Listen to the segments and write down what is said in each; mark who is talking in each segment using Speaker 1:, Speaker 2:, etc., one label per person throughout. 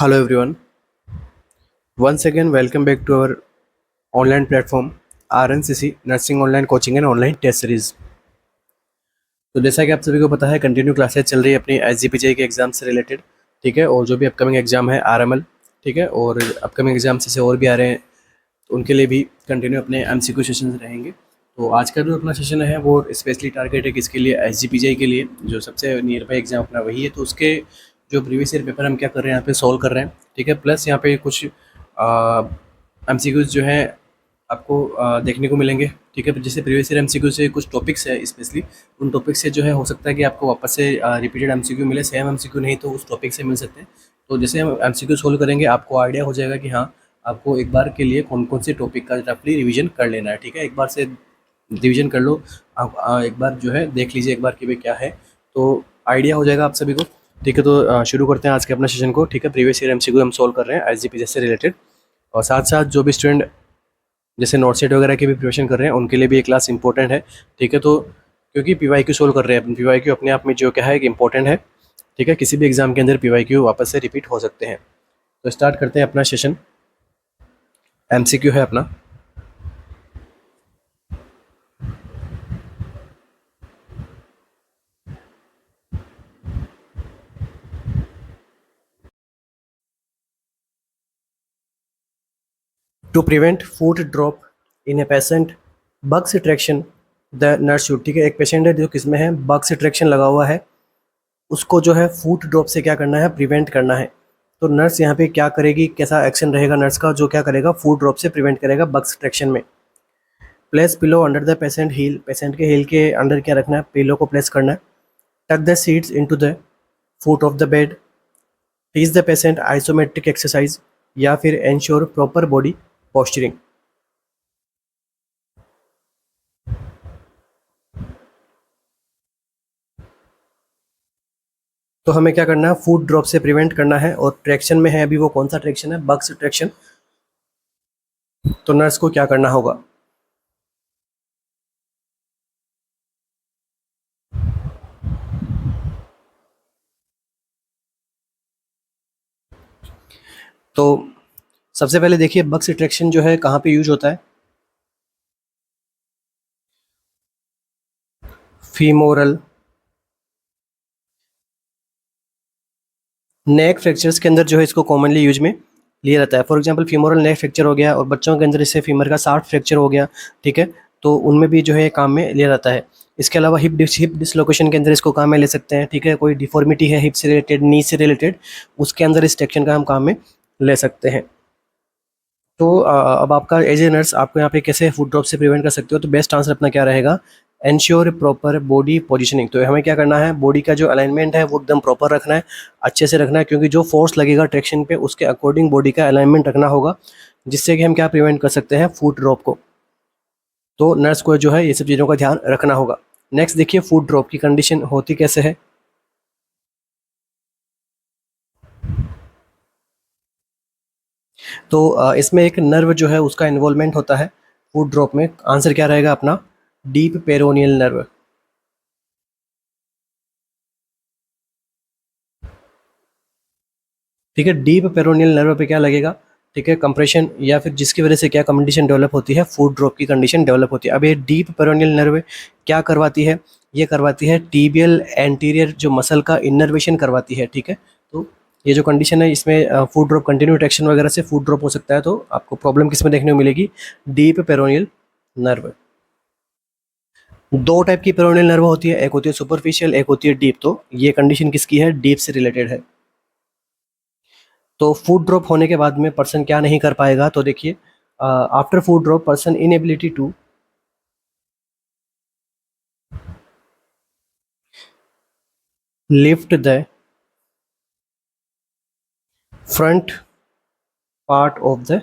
Speaker 1: Hello everyone. Once again, welcome back to our online platform RNCC Nursing Online Coaching and Online Test Series. तो जैसा कि आप सभी को पता है, कंटिन्यू क्लासेस चल रही है अपनी SGPJ के एग्जाम से रिलेटेड, ठीक है। और जो भी अपकमिंग एग्जाम है RML, ठीक है, और अपकमिंग एग्जाम से और भी आ रहे हैं, तो उनके लिए भी कंटिन्यू अपने MCQ सेशन रहेंगे। तो आज का जो अपना सेशन है वो स्पेशली टारगेट है किसके लिए, SGPJ के लिए, जो सबसे नियर बाई एग्जाम अपना वही है। तो उसके जो प्रीवियस ईयर पेपर हम क्या कर रहे हैं यहाँ पे सॉल्व कर रहे हैं, ठीक है। प्लस यहाँ पे कुछ MCQs जो है आपको देखने को मिलेंगे, ठीक है। जैसे प्रीवियस ईयर MCQ से कुछ टॉपिक्स है स्पेशली, उन टॉपिक से जो है हो सकता है कि आपको वापस से रिपीटेड MCQ मिले, सेम MCQ नहीं तो उस टॉपिक से मिल सकते हैं। तो जैसे हम MCQ सोल्व करेंगे आपको आइडिया हो जाएगा कि हाँ, आपको एक बार के लिए कौन कौन से टॉपिक का रफली रिवीजन कर लेना है, ठीक है। एक बार से रिवीजन कर लो आप, एक बार जो है देख लीजिए एक बार कि भाई क्या है, तो आइडिया हो जाएगा आप सभी को, ठीक है। तो शुरू करते हैं आज के अपना सेशन को, ठीक है। प्रीवियस ईयर MCQ हम सोल्व कर रहे हैं SGPJ से रिलेटेड, और साथ साथ जो भी स्टूडेंट जैसे नोट सेट वगैरह की भी प्रिपरेशन कर रहे हैं उनके लिए भी ये क्लास इंपॉर्टेंट है, ठीक है। तो क्योंकि PYQ सोल्व कर रहे हैं, PYQ अपने आप में जो क्या है कि इंपॉर्टेंट है, ठीक है। किसी भी एग्जाम के अंदर PYQ वापस से रिपीट हो सकते हैं। तो स्टार्ट करते हैं अपना सेशन। MCQ है अपना, to prevent foot drop in a patient Buck's traction the nurse should, ठीक है। एक पेशेंट है जो किसमें है, बग्स ट्रैक्शन लगा हुआ है, उसको जो है फूड ड्रॉप से क्या करना है, प्रिवेंट करना है। तो नर्स यहाँ पे क्या करेगी, कैसा एक्शन रहेगा नर्स का, जो क्या करेगा फूड ड्रॉप से प्रिवेंट करेगा बग्स ट्रैक्शन में। Place pillow under the patient heel, patient के हील के अंडर क्या रखना है, पिलो को प्लेस करना है। Tuck the sheets into the foot of the bed, teach the patient isometric exercise, या फिर एंश्योर प्रॉपर बॉडी पोस्चरिंग। तो हमें क्या करना है, फूड ड्रॉप से प्रिवेंट करना है, और ट्रैक्शन में है अभी वो कौन सा ट्रैक्शन है, बग्स ट्रैक्शन। तो नर्स को क्या करना होगा, तो सबसे पहले देखिए बग्स ट्रैक्शन जो है कहाँ पे यूज होता है, फीमोरल नेक फ्रैक्चर्स के अंदर जो है इसको कॉमनली यूज में लिया जाता है। For example femoral neck fracture हो गया, और बच्चों के अंदर इससे फीमर का शाफ्ट फ्रैक्चर हो गया, ठीक है। तो उनमें भी जो है काम में लिया जाता है। इसके अलावा हिप डिसलोकेशन के अंदर इसको काम में ले सकते हैं, ठीक है। कोई डिफॉर्मिटी है हिप से रिलेटेड, नी से रिलेटेड, उसके अंदर इस ट्रैक्शन का हम काम में ले सकते हैं। तो अब आपका एज ए नर्स आपको यहाँ पे कैसे फूड ड्रॉप से प्रिवेंट कर सकते हो, तो बेस्ट आंसर अपना क्या रहेगा, एंश्योर प्रॉपर बॉडी पोजीशनिंग। तो हमें क्या करना है, बॉडी का जो अलाइनमेंट है वो एकदम प्रॉपर रखना है, अच्छे से रखना है, क्योंकि जो फोर्स लगेगा ट्रैक्शन पे उसके अकॉर्डिंग बॉडी का अलाइनमेंट रखना होगा, जिससे कि हम क्या प्रिवेंट कर सकते हैं, फूड ड्रॉप को। तो नर्स को जो है ये सब चीज़ों का ध्यान रखना होगा। नेक्स्ट देखिए फूड ड्रॉप की कंडीशन होती कैसे है। तो इसमें एक नर्व जो है उसका इन्वॉल्वमेंट होता है फूड ड्रॉप में। आंसर क्या रहेगा अपना, डीप पेरोनियल नर्व, ठीक है। डीप पेरोनियल नर्व पे क्या लगेगा, ठीक है, कंप्रेशन, या फिर जिसकी वजह से क्या कंडीशन डेवलप होती है, फूड ड्रॉप की कंडीशन डेवलप होती है। अब ये डीप पेरोनियल नर्व क्या करवाती है, ये करवाती है टीबियल एंटीरियर जो मसल का इनर्वेशन करवाती है, ठीक है। तो ये जो कंडीशन है इसमें फूड ड्रॉप कंटिन्यू ट्रैक्शन वगैरह से फूड ड्रॉप हो सकता है। तो आपको प्रॉब्लम किस में देखने को मिलेगी, डीप पेरोनियल नर्व। दो टाइप की पेरोनियल नर्व होती है, एक होती है सुपरफिशियल, एक होती है डीप। तो ये कंडीशन किसकी है, डीप से रिलेटेड है। तो फूड ड्रॉप होने के बाद में पर्सन क्या नहीं कर पाएगा, तो देखिए after foot drop person inability to lift the front part of the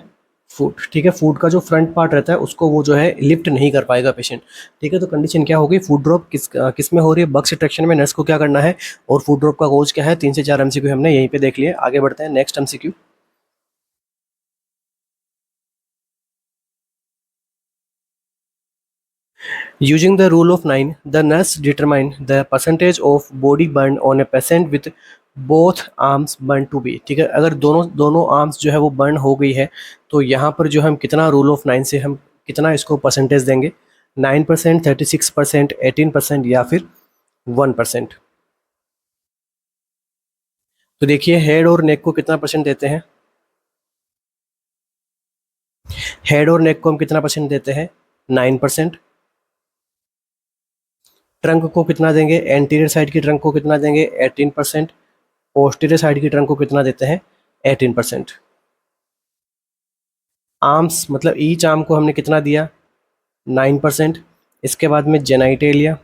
Speaker 1: foot, ठीक है। फूड का जो फ्रंट पार्ट रहता है उसको वो जो है लिफ्ट नहीं कर पाएगा पेशेंट, ठीक है। तो कंडीशन क्या होगी, फूड ड्रॉप किस में हो रही है, बग्स ट्रैक्शन में। नर्स को क्या करना है, और फूड ड्रॉप का कोज क्या है, 3 से 4 MCQ हमने यहीं पे देख लिए। आगे बढ़ते हैं next MCQ। Using the rule of 9, the nurse determined the percentage of body burn on a patient with both arms burn to be, ठीक है, अगर दोनों दोनों आर्म्स जो है वो बर्न हो गई है तो यहाँ पर जो हम कितना रूल ऑफ 9 से हम कितना इसको परसेंटेज देंगे, 9%, 36%, 18% या फिर 1%। तो देखिए हेड और नेक को कितना परसेंट देते हैं, हेड और नेक को हम कितना परसेंट देते हैं, 9%। ट्रंक को कितना देंगे, एंटीरियर साइड की ट्रंक को कितना देंगे, 18%। पोस्टीरियर साइड की ट्रंक को कितना देते हैं, 18%। आर्म्स मतलब ईच आर्म को हमने कितना दिया, 9%। इसके बाद में जेनाइटेलिया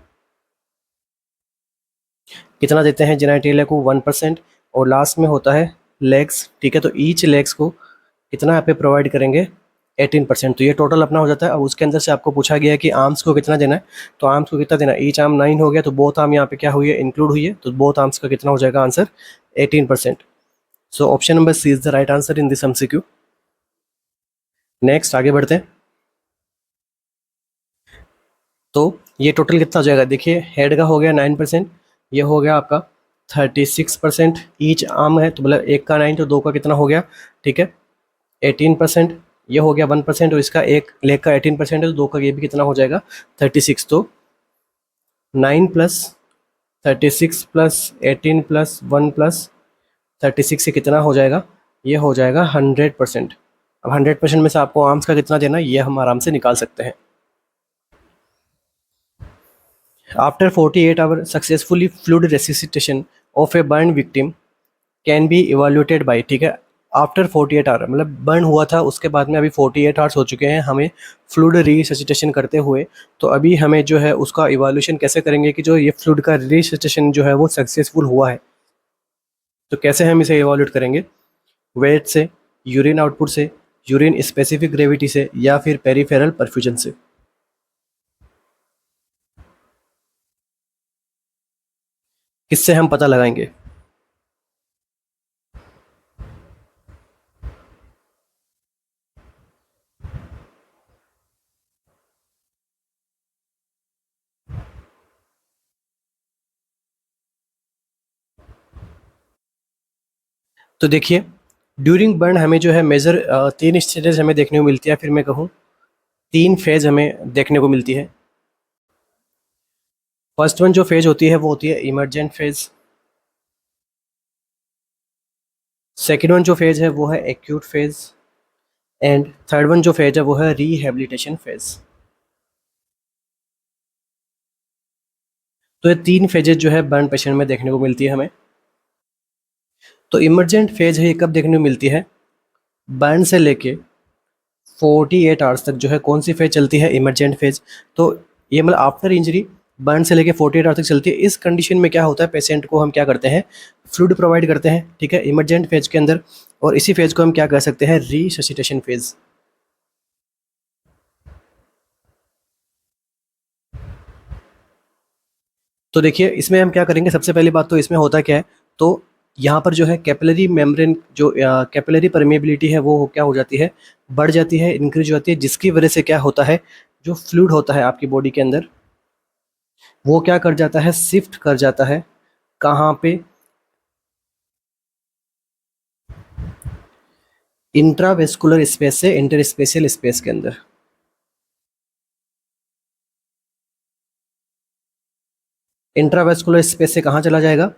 Speaker 1: कितना देते हैं, जेनाइटेलिया को 1%। और लास्ट में होता है लेग्स, ठीक है, तो ईच लेग्स को कितना यहाँ पे प्रोवाइड करेंगे, 18%। तो ये टोटल अपना हो जाता है। अब उसके अंदर से आपको पूछा गया है कि आर्म्स को कितना देना है, तो आर्म्स को कितना देना है, ईच आर्म 9 हो गया, तो बोथ आर्म यहाँ पे क्या हुई है, इंक्लूड हुई है, तो बोथ आर्म्स का कितना हो जाएगा answer, 18%। So option number C is the right answer in this MCQ. Next आगे बढ़ते हैं। तो ये टोटल कितना हो जाएगा, देखिए हेड का हो गया 9%, ये हो गया आपका 36%। ईच आर्म है तो मतलब एक का 9 तो दो का कितना हो गया, ठीक है, 18%। ये हो गया 1%, और इसका एक लेग का 18% है तो दो का ये भी कितना हो जाएगा, 36। तो 9 प्लस 36 प्लस 18 प्लस 1 प्लस 36 से कितना हो जाएगा, ये हो जाएगा 100%। अब 100% में से आपको आर्म्स का कितना देना है ये हम आराम से निकाल सकते हैं। After 48 hour successfully fluid resuscitation of a burn victim can be evaluated by, ठीक है, आफ्टर 48 आवर मतलब बर्न हुआ था उसके बाद में अभी 48 आवर्स हो चुके हैं हमें फ्लूइड रिससिटेशन करते हुए, तो अभी हमें जो है उसका इवैल्यूएशन कैसे करेंगे कि जो ये फ्लूइड का रिससिटेशन जो है वो सक्सेसफुल हुआ है। तो कैसे हम इसे इवैल्यूएट करेंगे, वेट से, यूरिन आउटपुट से, यूरिन स्पेसिफिक ग्रेविटी से, या फिर पेरिफेरल परफ्यूजन से। किससे हम पता लगाएंगे, तो देखिए ड्यूरिंग बर्न हमें जो है मेजर 3 स्टेजेस हमें देखने को मिलती है, फिर मैं कहूँ 3 फेज हमें देखने को मिलती है। फर्स्ट वन जो फेज होती है वो होती है इमरजेंट फेज। सेकेंड वन जो फेज है वो है acute phase. And third one जो फेज है वो है रिहेबिलिटेशन फेज। तो ये 3 फेजेज जो है बर्न पेशेंट में देखने को मिलती है हमें। तो इमरजेंट फेज है ये कब देखने को मिलती है, बर्न से लेके 48 आवर्स तक जो है कौन सी फेज चलती है, इमरजेंट फेज। तो ये मतलब आफ्टर इंजरी बर्न से लेके 48 आवर्स तक चलती है। इस कंडीशन में क्या होता है, पेशेंट को हम क्या करते हैं, फ्लूइड प्रोवाइड करते हैं, ठीक है, इमरजेंट फेज के अंदर। और इसी फेज को हम क्या कह सकते हैं, रिससिटेशन फेज। तो देखिए इसमें हम क्या करेंगे, सबसे पहली बात तो इसमें होता क्या है, तो यहाँ पर जो है कैपिलरी मेम्ब्रेन जो कैपिलरी परमेबिलिटी है वो क्या हो जाती है, बढ़ जाती है, इंक्रीज हो जाती है, जिसकी वजह से क्या होता है, जो फ्लूइड होता है आपकी बॉडी के अंदर वो क्या कर जाता है, शिफ्ट कर जाता है कहाँ पे, इंट्रावेस्कुलर स्पेस से इंटरस्पेशियल स्पेस के अंदर। इंट्रावेस्कुलर स्पेस से कहाँ चला जाएगा,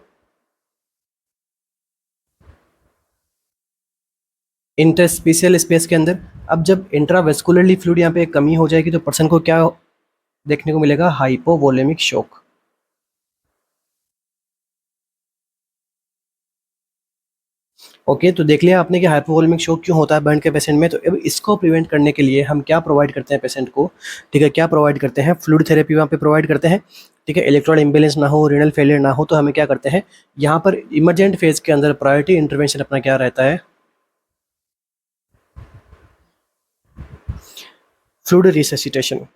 Speaker 1: इंटरस्पेशियल स्पेस के अंदर। अब जब इंट्रावेस्कुलरली फ्लूइड यहाँ पे कमी हो जाएगी तो पर्सन को क्या देखने को मिलेगा, हाइपोवोलेमिक शॉक। ओके, तो देख लिया आपने कि हाइपोवोलेमिक शॉक क्यों होता है बर्न के पेशेंट में। तो अब इसको प्रिवेंट करने के लिए हम क्या प्रोवाइड करते हैं पेशेंट को, ठीक है, क्या प्रोवाइड करते हैं, फ्लूइड थेरेपी वहाँ पे प्रोवाइड करते हैं, ठीक है, इलेक्ट्रोलाइट इम्बैलेंस ना हो, रीनल फेलियर ना हो, तो हमें क्या करते हैं, यहाँ पर इमरजेंट फेज के अंदर प्रायोरिटी इंटरवेंशन अपना क्या रहता है, फ्लूइड रिससिटेशन।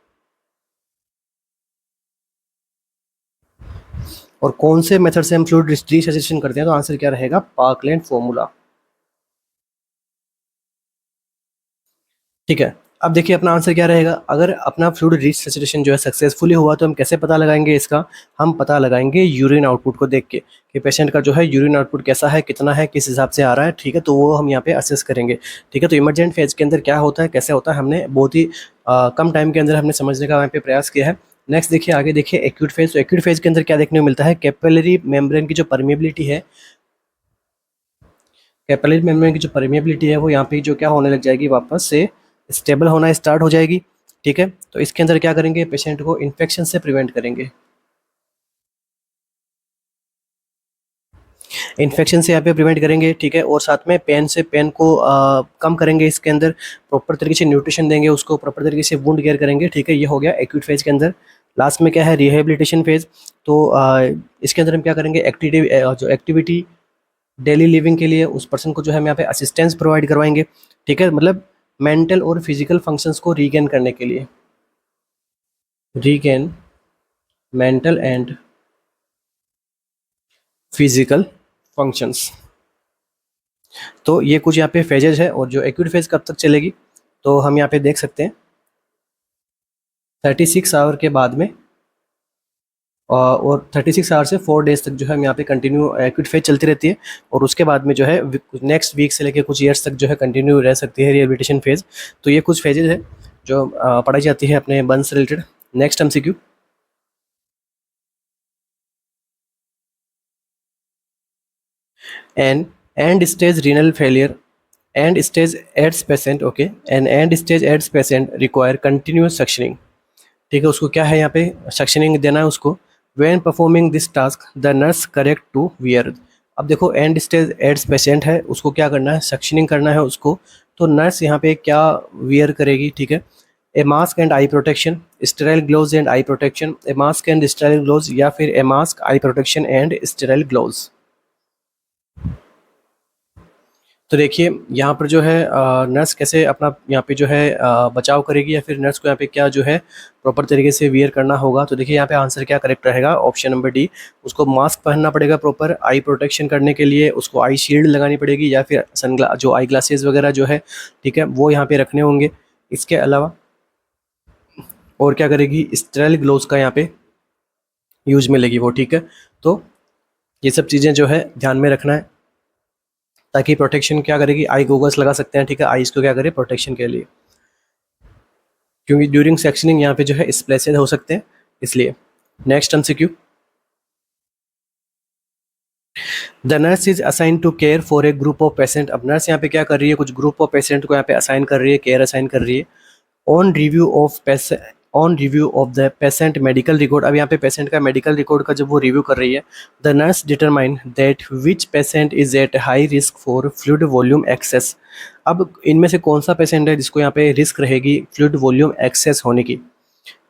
Speaker 1: और कौन से मेथड से हम फ्लूइड रिससिटेशन करते हैं, तो आंसर क्या रहेगा, पार्कलैंड फॉर्मूला। ठीक है, अब देखिए अपना आंसर क्या रहेगा, अगर अपना फ्लूइड रिसैचुरेशन जो है सक्सेसफुली हुआ तो हम कैसे पता लगाएंगे इसका, हम पता लगाएंगे यूरिन आउटपुट को देख के कि पेशेंट का जो है यूरिन आउटपुट कैसा है, कितना है, किस हिसाब से आ रहा है, ठीक है, तो वो हम यहाँ पे असेस करेंगे। ठीक है, तो इमरजेंट फेज के अंदर क्या होता है, कैसे होता है, हमने बहुत ही कम टाइम के अंदर हमने समझने का यहाँ पे प्रयास किया है। नेक्स्ट देखिए आगे देखिए एक्यूट फेज। तो एक्यूट फेज के अंदर क्या देखने को मिलता है, कैपिलरी मेम्ब्रेन की जो परमेबिलिटी है, कैपिलरी मेम्ब्रेन की जो परमेबिलिटी है वो यहाँ पे जो क्या होने लग जाएगी, वापस से स्टेबल होना स्टार्ट हो जाएगी। ठीक है, तो इसके अंदर क्या करेंगे, पेशेंट को इन्फेक्शन से प्रिवेंट करेंगे, इन्फेक्शन से यहाँ पे प्रिवेंट करेंगे। ठीक है, और साथ में पेन से, पेन को कम करेंगे, इसके अंदर प्रॉपर तरीके से न्यूट्रिशन देंगे उसको, प्रॉपर तरीके से वुंड केयर करेंगे। ठीक है, ये हो गया एक्यूट फेज के अंदर। लास्ट में क्या है, रिहेबिलिटेशन फेज। तो इसके अंदर हम क्या करेंगे, जो एक्टिविटी डेली लिविंग के लिए उस पर्सन को जो है हम यहाँ पे असिस्टेंस प्रोवाइड करवाएंगे। ठीक है, मतलब मेंटल और फिजिकल फंक्शंस को रीगेन करने के लिए, regain mental and physical functions. तो ये कुछ यहाँ पे फेजेज है, और जो एक्यूट फेज कब तक चलेगी, तो हम यहाँ पे देख सकते हैं 36 आवर के बाद में, और 36 आवर से 4 डेज तक जो है हम यहाँ पे कंटिन्यू एक्यूट फेज चलती रहती है, और उसके बाद में जो है नेक्स्ट वीक से लेकर कुछ ईयर्स तक जो है कंटिन्यू रह सकती है रिहेबिलिटेशन फेज। तो ये कुछ फेजेज है जो पढ़ाई जाती है अपने बर्न से related. Next MCQ, an end stage renal failure, end stage AIDS patient, okay, an end stage AIDS patient require continuous suctioning. ठीक है, उसको क्या है यहाँ पे सक्शनिंग देना है उसको। When performing this task the nurse correct to wear. अब देखो एंड स्टेज एड्स पेशेंट है, उसको क्या करना है, सक्शनिंग करना है उसको। तो नर्स यहाँ पे क्या वियर करेगी, ठीक है, ए mask and I protection, sterile gloves and I protection, A mask and sterile gloves, या फिर ए mask, I protection and sterile gloves. तो देखिए यहाँ पर जो है नर्स कैसे अपना यहाँ पे जो है बचाव करेगी, या फिर नर्स को यहाँ पे क्या जो है प्रॉपर तरीके से वियर करना होगा। तो देखिए यहाँ पे आंसर क्या करेक्ट रहेगा, ऑप्शन नंबर डी। उसको मास्क पहनना पड़ेगा प्रॉपर आई प्रोटेक्शन करने के लिए, उसको आई शील्ड लगानी पड़ेगी, या फिर जो आई ग्लासेस वगैरह जो है, ठीक है, वो यहाँ पे रखने होंगे। इसके अलावा और क्या करेगी, स्टेराइल ग्लोव्स का यहाँ पे यूज में लेगी वो। ठीक है, तो ये सब चीज़ें जो है ध्यान में रखना है, ताकि प्रोटेक्शन क्या करेगी, आई गोगल्स लगा सकते हैं। ठीक है, आईज को क्या करे प्रोटेक्शन के लिए, क्योंकि ड्यूरिंग सेक्शनिंग यहाँ पे जो है स्प्लैशेज हो सकते हैं, इसलिए। Next MCQ, the nurse is assign to care for a group of patient. अब नर्स यहाँ पे क्या कर रही है, कुछ ग्रुप ऑफ पेशेंट को यहाँ पे असाइन कर रही है, केयर असाइन कर रही है। On review of patient, on review of the patient medical record. अब यहाँ पे पेशेंट का मेडिकल रिकॉर्ड का जब वो रिव्यू कर रही है, the nurse determine that which patient is at high risk for fluid volume excess. अब इनमें से कौन सा पेशेंट है जिसको यहाँ पे रिस्क रहेगी फ्लूइड वॉल्यूम एक्सेस होने की।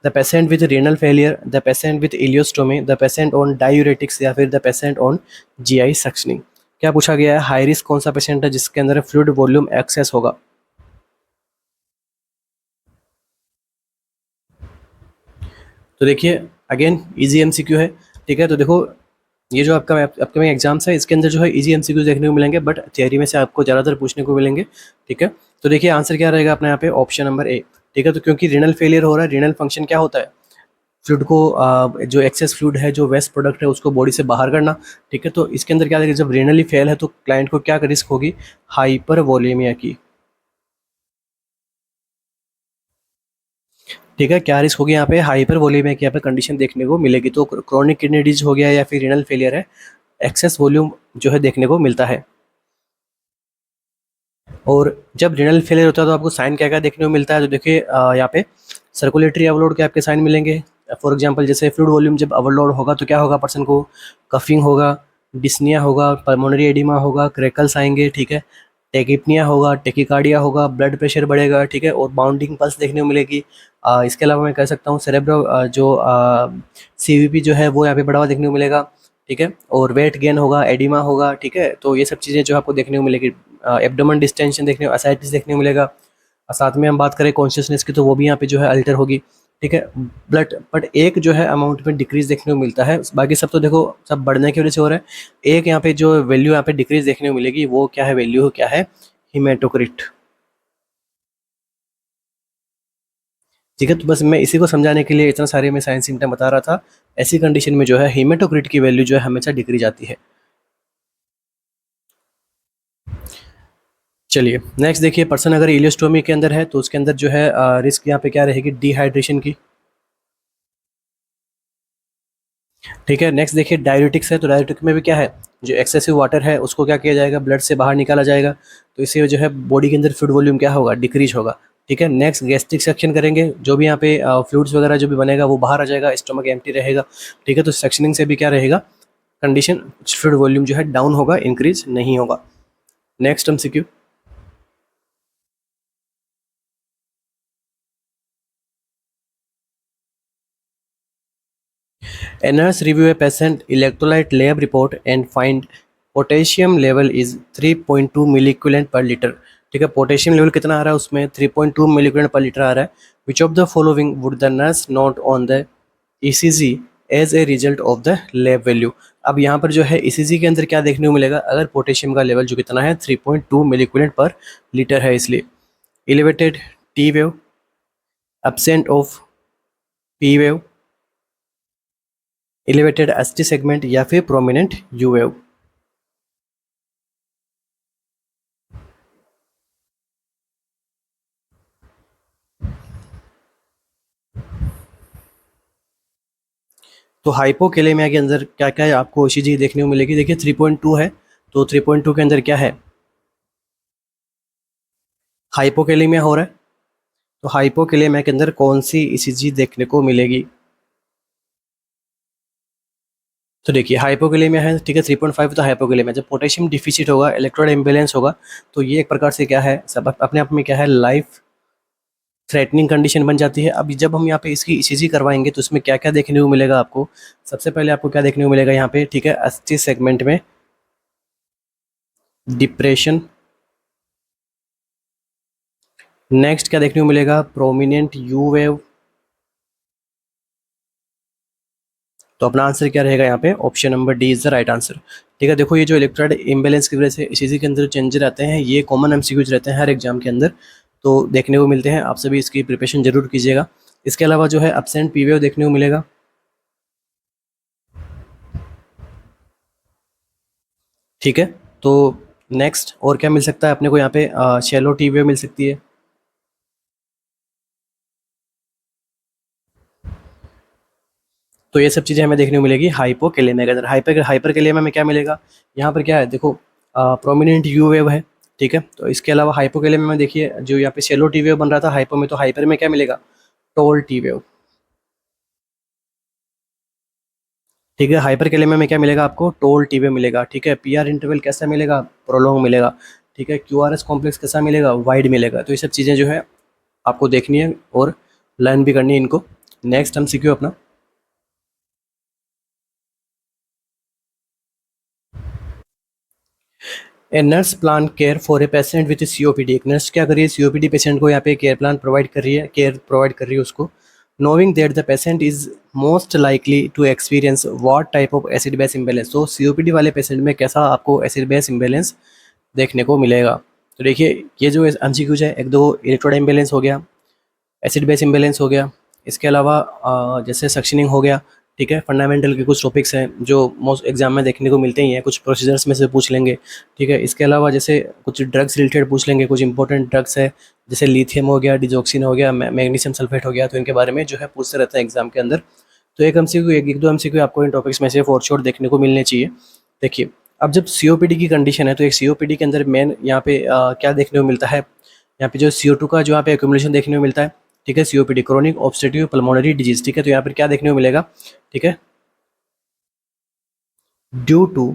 Speaker 1: The patient with renal failure, the patient with ileostomy, the patient on diuretics, या फिर the patient on GI suctioning. क्या पूछा गया है, हाई रिस्क कौन सा पेशेंट है जिसके अंदर फ्लूइड वॉल्यूम एक्सेस होगा। तो देखिए अगेन इजी एमसीक्यू है। ठीक है, तो देखो ये जो आपका अपकमिंग एग्जाम्स है, इसके अंदर जो है इजी एमसीक्यू देखने को मिलेंगे, बट थियरी में से आपको ज़्यादातर पूछने को मिलेंगे। ठीक है, तो देखिए आंसर क्या रहेगा अपने यहाँ पे, ऑप्शन नंबर ए। ठीक है, तो क्योंकि रीनल फेलियर हो रहा है, रीनल फंक्शन क्या होता है, फ्लूइड को जो एक्सेस फ्लूइड है, जो वेस्ट प्रोडक्ट है, उसको बॉडी से बाहर करना। ठीक है, तो इसके अंदर क्या देखिए, जब रीनली फेल है तो क्लाइंट को क्या रिस्क होगी, हाइपर वोलेमिया की। ठीक है, क्या रिस्क होगी यहाँ पे, हाइपर वोलेमिया की यहाँ पे कंडीशन देखने को मिलेगी। तो क्रोनिक किडनी डिजीज हो गया या फिर रीनल फेलियर है, एक्सेस वॉल्यूम जो है देखने को मिलता है। और जब रीनल फेलियर होता है तो आपको साइन क्या क्या देखने को मिलता है, तो देखिए यहाँ पे सर्कुलेटरी ओवरलोड के आपके साइन मिलेंगे। फॉर एग्जांपल जैसे फ्लूइड वॉल्यूम जब ओवरलोड होगा तो क्या होगा, पर्सन को कफिंग होगा, डिस्निया होगा, पल्मोनरी एडिमा होगा, क्रैकल्स आएंगे। ठीक है, टेकिपनिया होगा, टेकिकार्डिया होगा, ब्लड प्रेशर बढ़ेगा। ठीक है, और बाउंडिंग पल्स देखने को मिलेगी। इसके अलावा मैं कह सकता हूँ सेरेब्रो जो सीवीपी जो है वो यहाँ पे बढ़ावा देखने को मिलेगा। ठीक है, और वेट गेन होगा, एडिमा होगा। ठीक है, तो ये सब चीज़ें जो आपको देखने को मिलेगी। एब्डोमेन डिस्टेंशन देखने को, असाइटिस देखने को मिलेगा। और साथ में हम बात करें कॉन्शियसनेस की, तो वो भी यहाँ पे जो है अल्टर होगी। ठीक है, ब्लड बट एक जो है अमाउंट में डिक्रीज देखने को मिलता है, बाकी सब तो देखो सब बढ़ने की वजह से हो रहा है। एक यहाँ पे जो वैल्यू यहाँ पे डिक्रीज देखने को मिलेगी, वो क्या है, वैल्यू क्या है, हीमेटोक्रिट। ठीक है, तो बस मैं इसी को समझाने के लिए इतना सारे मैं साइंस सिम्टम बता रहा था। ऐसी कंडीशन में जो है हीमेटोक्रिट की वैल्यू जो है हमेशा डिक्रीज आती है। चलिए नेक्स्ट देखिए, पर्सन अगर इलियोस्टोमी के अंदर है तो उसके अंदर जो है रिस्क यहाँ पे क्या रहेगी, डिहाइड्रेशन की। ठीक है, नेक्स्ट देखिए डायलिटिक्स है, तो डायलिटिक में भी क्या है, जो एक्सेसिव वाटर है उसको क्या किया जाएगा, ब्लड से बाहर निकाला जाएगा, तो इससे जो है बॉडी के अंदर फ्लूइड वॉल्यूम क्या होगा, डिक्रीज होगा। ठीक है, नेक्स्ट गैस्ट्रिक सेक्शन करेंगे, जो भी यहाँ पे फ्लूइड्स वगैरह जो भी बनेगा वो बाहर आ जाएगा, स्टमक एम्प्टी रहेगा। ठीक है, तो सेक्शनिंग से भी क्या रहेगा, कंडीशन फ्लूइड वॉल्यूम जो है डाउन होगा, इंक्रीज नहीं होगा। Next MCQ, a nurse review a patient electrolyte lab report and find potassium level is 3.2 मिलीक्यूलेंट पर लीटर। ठीक है, पोटेशियम लेवल कितना आ रहा है उसमें, 3.2 मिलीक्यूलेंट पर लीटर आ रहा है। Which of the following would the nurse note on the ECG as a result of the lab value. अब यहाँ पर जो है ईसीजी के अंदर क्या देखने को मिलेगा, अगर पोटेशियम का लेवल जो कितना है 3.2 मिलीक्यूलेंट पर लीटर है, इसलिए elevated T wave, absent of P wave, elevated ST segment या फिर प्रोमिनेंट यू वेव। तो हाइपोकेलेमिया के अंदर क्या क्या है आपको चीज़ें देखने को मिलेगी, देखिए 3.2 है, तो 3.2 के अंदर क्या है, हाइपोकेलेमिया हो रहा है। तो हाइपोकेलेमिया के अंदर कौन सी ईसीजी देखने को मिलेगी, तो देखिए हाइपोकेलेमिया है, ठीक है 3.5 तो हाइपोकेलेमिया, जब पोटेशियम डिफिशिट होगा, इलेक्ट्रोलाइट इम्बैलेंस होगा, तो ये एक प्रकार से क्या है, सब अपने आप में क्या है, लाइफ थ्रेटनिंग कंडीशन बन जाती है। अब जब हम यहाँ पे इसकी ईसीजी करवाएंगे तो इसमें क्या क्या देखने को मिलेगा आपको, सबसे पहले आपको क्या देखने को मिलेगा यहाँ पे, ठीक है, एसटी सेगमेंट में डिप्रेशन। नेक्स्ट क्या देखने को मिलेगा, प्रोमिनेंट यू वेव। तो अपना आंसर क्या रहेगा यहाँ पे, option number D is the right answer. ठीक है, देखो ये जो इलेक्ट्रोलाइट इम्बैलेंस की वजह से ईसीजी के अंदर चेंज रहते हैं, ये कॉमन एमसीक्यूज रहते हैं हर एग्जाम के अंदर, तो देखने को मिलते हैं। आप सभी इसकी प्रिपरेशन जरूर कीजिएगा। इसके अलावा जो है एब्सेंट पी वेव देखने को मिलेगा। ठीक है, तो नेक्स्ट और क्या मिल सकता है अपने को यहाँ पे, शैलो टी वेव मिल सकती है। तो ये सब चीज़ें हमें देखने को मिलेगी हाइपोकेलेमिया के अंदर। हाइपरकेलेमिया में क्या मिलेगा, यहाँ पर क्या है देखो, प्रोमिनेंट यू वेव है। ठीक है, तो इसके अलावा हाइपोकेलेमिया में देखिए जो यहाँ पे शेलो टी वेव बन रहा था हाइपो में, तो हाइपर में क्या मिलेगा, टोल टी वेव। ठीक है, हाइपरकेलेमिया में क्या मिलेगा आपको, टोल टी वेव मिलेगा। ठीक है, पीआर इंटरवल कैसा मिलेगा, प्रोलॉन्ग मिलेगा। ठीक है, क्यूआरएस कॉम्प्लेक्स कैसा मिलेगा, वाइड मिलेगा। तो ये सब चीज़ें जो है आपको देखनी है और लर्न भी करनी है इनको। नेक्स्ट हम सीखियो अपना, a nurse plan care for A patient with COPD. एक नर्स क्या कर रही है, सीओपीडी पेशेंट को यहाँ पे केयर प्लान प्रोवाइड कर रही है, केयर प्रोवाइड कर रही है उसको। Knowing that the patient is most likely to experience what type of acid base imbalance. तो सीओपीडी वाले पेशेंट में कैसा आपको एसिड बेस इम्बेलेंस देखने को मिलेगा। तो देखिए ये जो एमसीक्यूज है, एक दो इलेक्ट्रोड इम्बेलेंस हो गया, एसिड बेस इम्बेलेंस हो गया, इसके अलावा जैसे सक्शनिंग हो गया। ठीक है, फंडामेंटल के कुछ टॉपिक्स हैं जो मोस्ट एग्जाम में देखने को मिलते ही हैं, कुछ प्रोसीजर्स में से पूछ लेंगे। ठीक है, इसके अलावा जैसे कुछ ड्रग्स रिलेटेड पूछ लेंगे, कुछ इंपॉर्टेंट ड्रग्स है जैसे लिथियम हो गया, डिजोक्सिन हो गया, मैग्नीशियम सल्फेट हो गया, तो इनके बारे में जो है पूछते रहते हैं एग्जाम के अंदर। तो एक एमसीक्यू, एक दो एमसीक्यू आपको इन टॉपिक्स में से फॉर श्योर देखने को मिलने चाहिए। देखिए अब जब सीओपीडी की कंडीशन है, तो एक सीओपीडी के अंदर मेन यहाँ पे क्या देखने को मिलता है, यहाँ पे जो CO2 का जो यहाँ पे एक्यूमुलेशन देखने को मिलता है। ठीक है, COPD chronic obstructive pulmonary disease. ठीक है, तो यहाँ पर क्या देखने को मिलेगा, ठीक है, ड्यू टू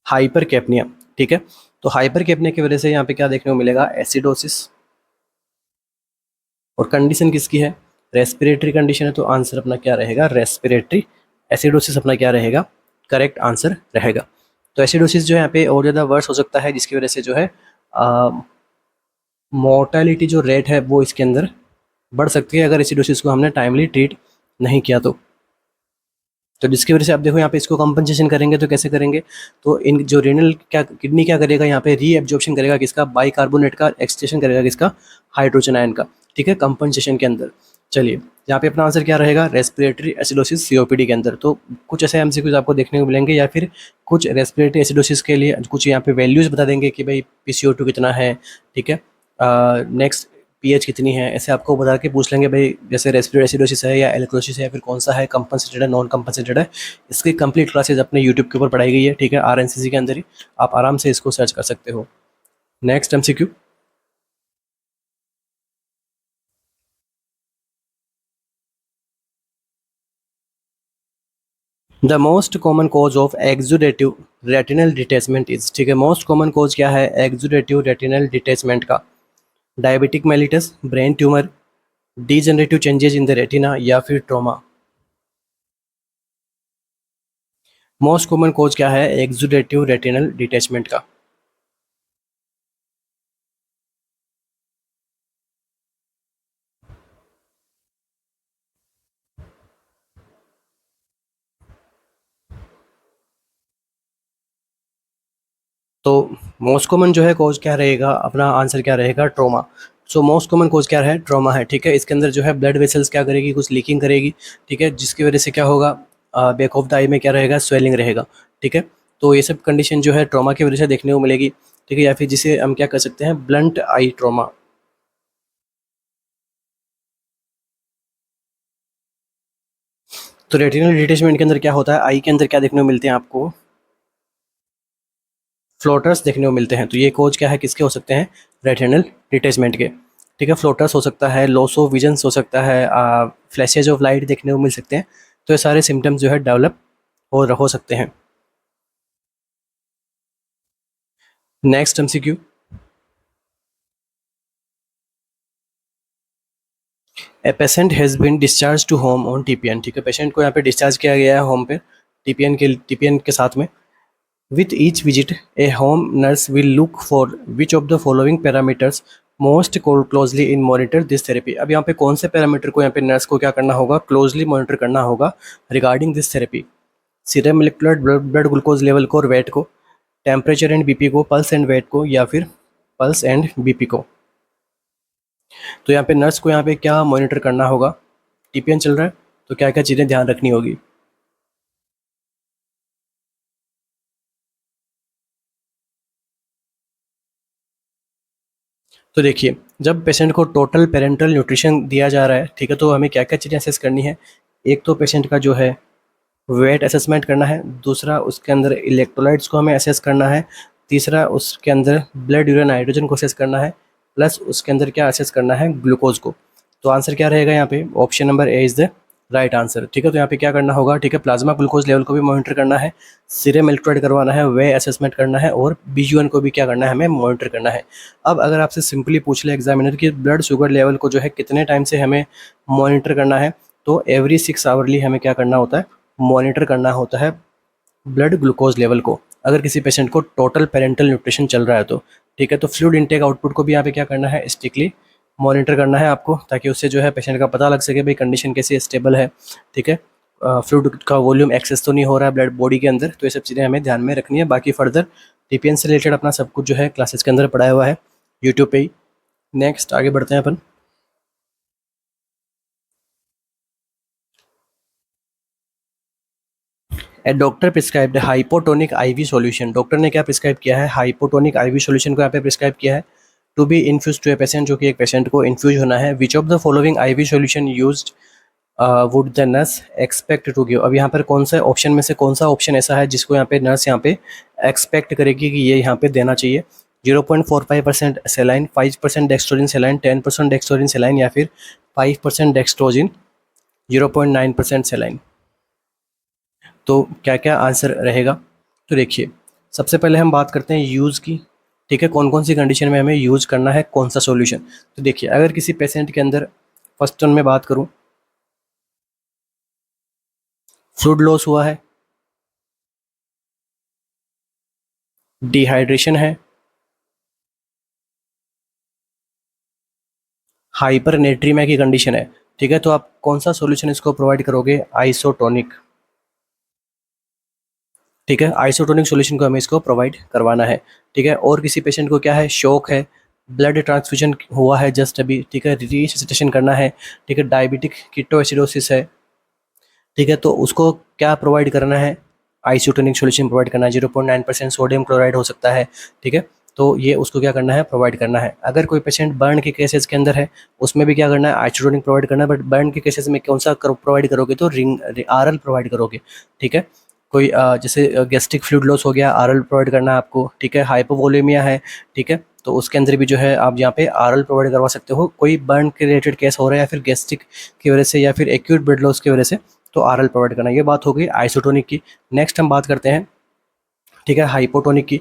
Speaker 1: हाइपर कैपनिया। ठीक है, तो हाइपर कैपनिया की वजह से यहाँ पे क्या देखने को मिलेगा, एसिडोसिस। और कंडीशन किसकी है, रेस्पिरेटरी कंडीशन है, तो आंसर अपना क्या रहेगा, रेस्पिरेटरी एसिडोसिस अपना क्या रहेगा, करेक्ट आंसर रहेगा। तो एसिडोसिस जो है यहाँ पे और ज़्यादा वर्स हो सकता है, जिसकी वजह से जो है मोर्टेलिटी जो रेट है वो इसके अंदर बढ़ सकती है, अगर एसिडोसिस को हमने टाइमली ट्रीट नहीं किया तो। तो जिसकी वजह से आप देखो यहाँ पे इसको कंपनसेशन करेंगे तो कैसे करेंगे, तो इन जो रेनल क्या किडनी क्या करेगा, यहाँ पे रीएब्जॉर्प्शन करेगा किसका, बाइकार्बोनेट का, एक्सटेशन करेगा किसका, हाइड्रोजन आयन का, ठीक है, कंपनसेशन के अंदर। चलिए यहाँ पे अपना आंसर क्या रहेगा, रेस्पिरेटरी एसिडोसिस सीओपीडी के अंदर। तो कुछ ऐसे एमसीक्यूज आपको देखने को मिलेंगे, या फिर कुछ रेस्पिरेटरी एसिडोसिस के लिए कुछ यहाँ पे वैल्यूज बता देंगे कि भाई पीसीओ2 कितना है, ठीक है, नेक्स्ट पीएच कितनी है, ऐसे आपको बता के पूछ लेंगे भाई, जैसे रेस्पिरेटरी एसिडोसिस है या एल्कोसिस है या फिर कौन सा है, कंपनसेटेड है नॉन कंपनसेटेड है। इसकी कंप्लीट क्लासेज अपने यूट्यूब के ऊपर पढ़ाई गई है, ठीक है, आरएनसीसी के अंदर ही, आप आराम से इसको सर्च कर सकते हो। Next MCQ, the most common cause of exudative retinal detachment is, ठीक है, मोस्ट कॉमन कॉज क्या है एक्सुडेटिव रेटिनल डिटैचमेंट का, diabetic mellitus, brain tumour, degenerative changes in the retina या फिर ट्रॉमा। मोस्ट कॉमन कॉज क्या है एक्सुडेटिव रेटिनल डिटैचमेंट का। तो मोस्ट कॉमन जो है कॉज क्या रहेगा, अपना आंसर क्या रहेगा, trauma. So most common cause क्या है, ट्रॉमा है, ठीक है। इसके अंदर जो है ब्लड वेसल्स क्या करेगी, कुछ लीकिंग करेगी, ठीक है, जिसकी वजह से क्या होगा, बैक ऑफ द आई में क्या रहेगा, स्वेलिंग रहेगा, ठीक है। तो ये सब कंडीशन जो है ट्रॉमा की वजह से देखने को मिलेगी, ठीक है, या फिर जिसे हम क्या कर सकते हैं, ब्लंट आई ट्रॉमा। तो रेटिनल डिटेचमेंट के अंदर क्या होता है, आई के अंदर क्या देखने को मिलते हैं आपको, फ्लोटर्स देखने को मिलते हैं। तो ये कोज क्या है, किसके हो सकते हैं, रेटिनल डिटैचमेंट के, ठीक है, फ्लोटर्स हो सकता है, लॉस ऑफ विजन्स हो सकता है, फ्लैशेज ऑफ लाइट देखने को मिल सकते हैं। तो ये सारे सिम्टम्स जो है डेवलप हो सकते हैं। Next MCQ, a patient has been discharge to home on TPN, ठीक है, पेशेंट को यहाँ पे डिस्चार्ज किया गया है होम पे, टीपीएन के साथ में। With each visit, a home nurse will look for which of the following parameters most closely in monitor this therapy। अब यहाँ पे कौन से पैरामीटर को यहाँ पे नर्स को क्या करना होगा, क्लोजली मॉनिटर करना होगा regarding this therapy. Serum molecular blood glucose level को और वेट को, टेम्परेचर एंड बीपी को, पल्स एंड वेट को, या फिर पल्स एंड बीपी को। तो यहाँ पे नर्स को यहाँ पे क्या मॉनिटर करना होगा, टीपीएन चल रहा है तो क्या क्या चीज़ें ध्यान रखनी होगी। तो देखिए, जब पेशेंट को टोटल पेरेंटल न्यूट्रिशन दिया जा रहा है, ठीक है, तो हमें क्या क्या चीज़ें असेस करनी है। एक तो पेशेंट का जो है वेट असेसमेंट करना है, दूसरा उसके अंदर इलेक्ट्रोलाइट्स को हमें असेस करना है, तीसरा उसके अंदर ब्लड यूरिन नाइट्रोजन को असेस करना है, प्लस उसके अंदर क्या असेस करना है, ग्लूकोज को। तो आंसर क्या रहेगा यहाँ पे, option number A is the right answer, ठीक है। तो यहाँ पे क्या करना होगा, ठीक है, प्लाज्मा ग्लूकोज लेवल को भी मॉनिटर करना है, सीरम इलेक्ट्रोलाइट करवाना है, वे असेसमेंट करना है, और बीजीवन को भी क्या करना है, हमें मॉनिटर करना है। अब अगर आपसे सिंपली पूछ ले एग्जामिनर कि ब्लड शुगर लेवल को जो है कितने टाइम से हमें मॉनिटर करना है, तो एवरी 6 आवर्ली हमें क्या करना होता है, मॉनिटर करना होता है ब्लड ग्लूकोज लेवल को, अगर किसी पेशेंट को टोटल पेरेंटल न्यूट्रिशन चल रहा है तो, ठीक है। तो फ्लूइड इनटेक आउटपुट को भी यहाँ पे क्या करना है, स्ट्रिक्टली मॉनिटर करना है आपको, ताकि उससे जो है पेशेंट का पता लग सके भाई कंडीशन कैसी स्टेबल है, ठीक है, फ्लूइड का वॉल्यूम एक्सेस तो नहीं हो रहा है ब्लड बॉडी के अंदर। तो ये सब चीज़ें हमें ध्यान में रखनी है। बाकी फर्दर टीपीएन से रिलेटेड अपना सब कुछ जो है क्लासेस के अंदर पढ़ाया हुआ है यूट्यूब पे ही। नेक्स्ट आगे बढ़ते हैं अपन। A doctor prescribed hypotonic IV solution, doctor ने क्या प्रिस्क्राइब किया है, हाइपोटोनिक आईवी सॉल्यूशन को यहाँ पे प्रिस्क्राइब किया है to be infuse to a patient, जो कि एक पेशेंट को इन्फ्यूज होना है। Which of the following IV solution used would the nurse expect to give. अब यहाँ पर कौन सा ऑप्शन में से कौन सा ऑप्शन ऐसा है जिसको यहाँ पे नर्स यहाँ पे एक्सपेक्ट करेगी कि ये यहाँ पे देना चाहिए। 0.45% सेलाइन, 5% डेक्सट्रोजिन सेलाइन, 10% डेक्सट्रोजिन सेलाइन, या फिर 5% डेक्सट्रोजिन, 0.9% सेलाइन। तो क्या क्या आंसर रहेगा, तो देखिए, सबसे पहले हम बात करते हैं यूज़ की, ठीक है, कौन कौन सी कंडीशन में हमें यूज़ करना है कौन सा सॉल्यूशन। तो देखिए, अगर किसी पेशेंट के अंदर फर्स्ट वन में बात करूं, फ्लूइड लॉस हुआ है, डिहाइड्रेशन है, हाइपर नेट्रीमिया की कंडीशन है, ठीक है, तो आप कौन सा सॉल्यूशन इसको प्रोवाइड करोगे, आइसोटोनिक। ठीक है, आइसोटोनिक सॉल्यूशन को हमें इसको प्रोवाइड करवाना है। ठीक है, और किसी पेशेंट को क्या है, शॉक है, ब्लड ट्रांसफ्यूजन हुआ है जस्ट अभी, ठीक है, रिससिटेशन करना है, ठीक है, डायबिटिक कीटोएसिडोसिस है, ठीक है, तो उसको क्या प्रोवाइड करना है, आइसोटोनिक सॉल्यूशन प्रोवाइड करना है। 0.9% सोडियम क्लोराइड हो सकता है, ठीक है, तो ये उसको क्या करना है, प्रोवाइड करना है। अगर कोई पेशेंट बर्न के केसेस के अंदर है, उसमें भी क्या करना है, आइसोटोनिक प्रोवाइड करना है। बट बर्न के केसेस में कौन सा प्रोवाइड करोगे, तो रिंग आरएल प्रोवाइड करोगे। ठीक है, कोई जैसे गैस्ट्रिक फ्लूइड लॉस हो गया, आरएल प्रोवाइड करना है आपको। ठीक है, हाइपोवोलेमिया है, ठीक है, तो उसके अंदर भी जो है आप यहाँ पे आरएल प्रोवाइड करवा सकते हो। कोई बर्न के रिलेटेड केस हो रहा है या फिर गैस्ट्रिक की वजह से या फिर एक्यूट ब्लड लॉस की वजह से, तो आरएल प्रोवाइड करना। ये बात हो गई आइसोटोनिक की। नेक्स्ट हम बात करते हैं, ठीक है, हाइपोटोनिक की।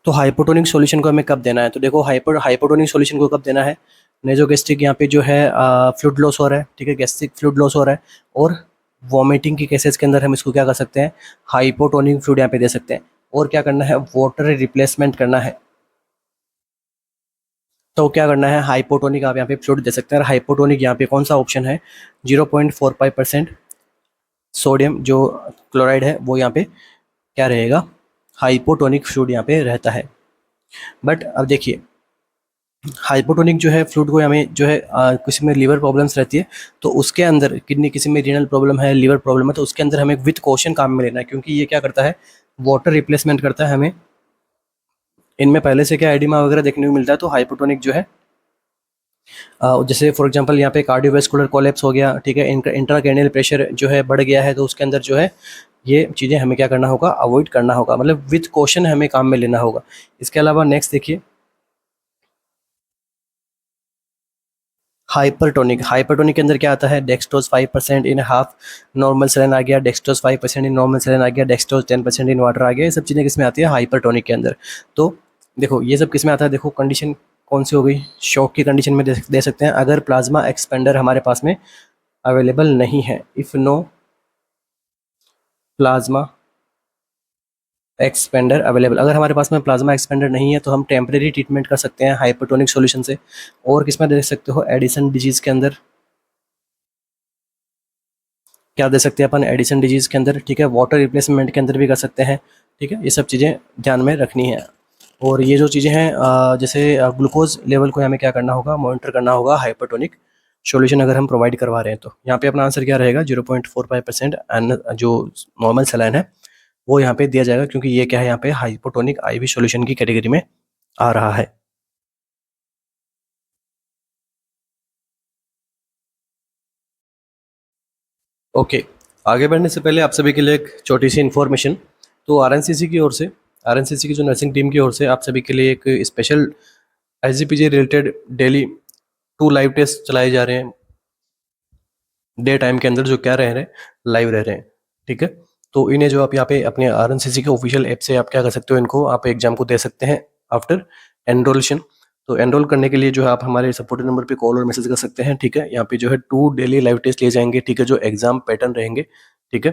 Speaker 1: तो हाइपोटोनिक सॉल्यूशन को हमें कब देना है, तो देखो हाइपोटोनिक सॉल्यूशन को कब देना है, नेजोगेस्ट्रिक यहाँ पे जो है फ्लूइड लॉस हो रहा है, ठीक है, गैस्ट्रिक फ्लूइड लॉस हो रहा है, और वॉमिटिंग के केसेस के अंदर हम इसको क्या कर सकते हैं, हाइपोटोनिक फ्लूइड यहाँ पे दे सकते हैं। और क्या करना है, वाटर रिप्लेसमेंट करना है। तो क्या करना है, हाइपोटोनिक आप यहाँ पे फ्लूइड दे सकते हैं। और हाइपोटोनिक यहाँ पे कौन सा ऑप्शन है, 0.45% सोडियम जो क्लोराइड है वो यहाँ पे क्या रहेगा, हाइपोटोनिक फ्लूइड यहाँ पे रहता है। बट अब देखिए, हाइपोटोनिक जो है फ्लूइड को हमें जो है किसी में लीवर प्रॉब्लम्स रहती है, तो उसके अंदर किडनी, किसी में रीनल प्रॉब्लम है, लीवर प्रॉब्लम है, तो उसके अंदर हमें विद कॉशन काम में लेना है, क्योंकि ये क्या करता है, वाटर रिप्लेसमेंट करता है। हमें इनमें पहले से क्या एडिमा वगैरह देखने को मिलता है, तो हाइपोटोनिक जो है जैसे फॉर एग्जांपल यहाँ पे कार्डियोवैस्कुलर कोलैप्स हो गया, ठीक है, इंट्राक्रैनियल प्रेशर जो है बढ़ गया है, तो उसके अंदर जो है ये चीज़ें हमें क्या करना होगा, अवॉइड करना होगा, मतलब विद कॉशन हमें काम में लेना होगा। इसके अलावा नेक्स्ट देखिए, हाइपरटोनिक के अंदर क्या आता है, डेक्सट्रोज 5% इन हाफ नॉर्मल सेलेन आ गया, डेक्सट्रोज 5% इन नॉर्मल सेलेन आ गया, डेक्सट्रोज 10% इन वाटर आ गया। ये सब चीज़ें किस में आती है, हाइपरटोनिक के अंदर। तो देखो ये सब किस में आता है, देखो कंडीशन कौन सी हो गई, शॉक की कंडीशन में दे सकते हैं, अगर प्लाज्मा एक्सपेंडर हमारे पास में अवेलेबल नहीं है। If no plasma expander available, अगर हमारे पास में प्लाज्मा एक्सपेंडर नहीं है, तो हम टेम्परेरी ट्रीटमेंट कर सकते हैं हाइपरटोनिक सॉल्यूशन से। और किस में दे सकते हो, एडिसन डिजीज़ के अंदर क्या दे सकते हैं अपन, एडिसन डिजीज़ के अंदर, ठीक है, वाटर रिप्लेसमेंट के अंदर भी कर सकते हैं। ठीक है, ये सब चीज़ें ध्यान में रखनी है। और ये जो चीज़ें हैं जैसे ग्लूकोज लेवल को हमें क्या करना होगा, मॉनिटर करना होगा हाइपरटोनिक सॉल्यूशन अगर हम प्रोवाइड करवा रहे हैं। तो यहाँ पे अपना आंसर क्या रहेगा, 0.45% एन जो नॉर्मल सलाइन है वो यहाँ पे दिया जाएगा, क्योंकि ये क्या है, यहाँ पे हाइपोटोनिक आईवी सॉल्यूशन की कैटेगरी में आ रहा है। ओके, आगे बढ़ने से पहले आप सभी के लिए एक छोटी सी इन्फॉर्मेशन। तो आरएनसीसी की ओर से, आरएनसीसी की जो नर्सिंग टीम की ओर से आप सभी के लिए एक special SGPG related daily 2 live test चलाए जा रहे हैं, डे टाइम के अंदर, जो क्या रह रहे हैं, लाइव रह रहे हैं। ठीक है, तो इन्हें जो आप यहाँ पे अपने आरएनसीसी के ऑफिशियल ऐप से आप क्या कर सकते हो, इनको आप एग्जाम को दे सकते हैं आफ्टर एनरोलेशन। तो एनरोल करने के लिए जो है आप हमारे सपोर्टिव नंबर पे कॉल और मैसेज कर सकते हैं। ठीक है, यहाँ पे जो है 2 डेली लाइव टेस्ट लिए जाएंगे, ठीक है, जो एग्जाम पैटर्न रहेंगे। ठीक है,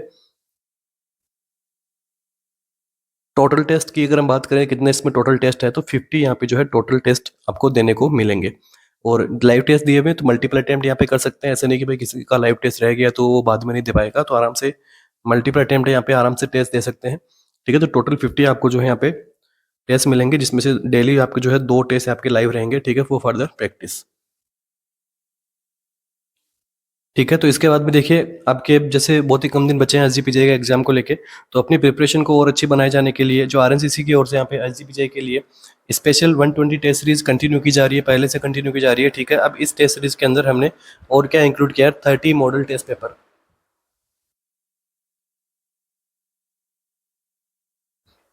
Speaker 1: टोटल टेस्ट की अगर हम बात करें कितने इसमें टोटल टेस्ट है, तो 50 यहाँ पे जो है टोटल टेस्ट आपको देने को मिलेंगे। और लाइव टेस्ट दिए हुए तो मल्टीपल अटेम्प्ट यहाँ पे कर सकते हैं, ऐसे नहीं कि भाई किसी का लाइव टेस्ट रह गया तो वो बाद में नहीं दे पाएगा, तो आराम से मल्टीपल अटेम्प्ट यहाँ पे आराम से टेस्ट दे सकते हैं। ठीक है, तो टोटल 50 आपको जो है यहाँ पे टेस्ट मिलेंगे, जिसमें से डेली आपके जो है 2 टेस्ट आपके लाइव रहेंगे। ठीक है, फॉर फर्दर प्रैक्टिस। ठीक है, तो इसके बाद भी देखिए, आपके जैसे बहुत ही कम दिन बचे हैं एसजीपीजे के एग्जाम को लेके, तो अपनी प्रिपरेशन को और अच्छी बनाए जाने के लिए जो आरएनसीसी की ओर से यहाँ पे एसजीपीजे के लिए स्पेशल 120 टेस्ट सीरीज कंटिन्यू की जा रही है, पहले से कंटिन्यू की जा रही है। ठीक है, अब इस टेस्ट सीरीज के अंदर हमने और क्या इंक्लूड किया है, 30 मॉडल टेस्ट पेपर।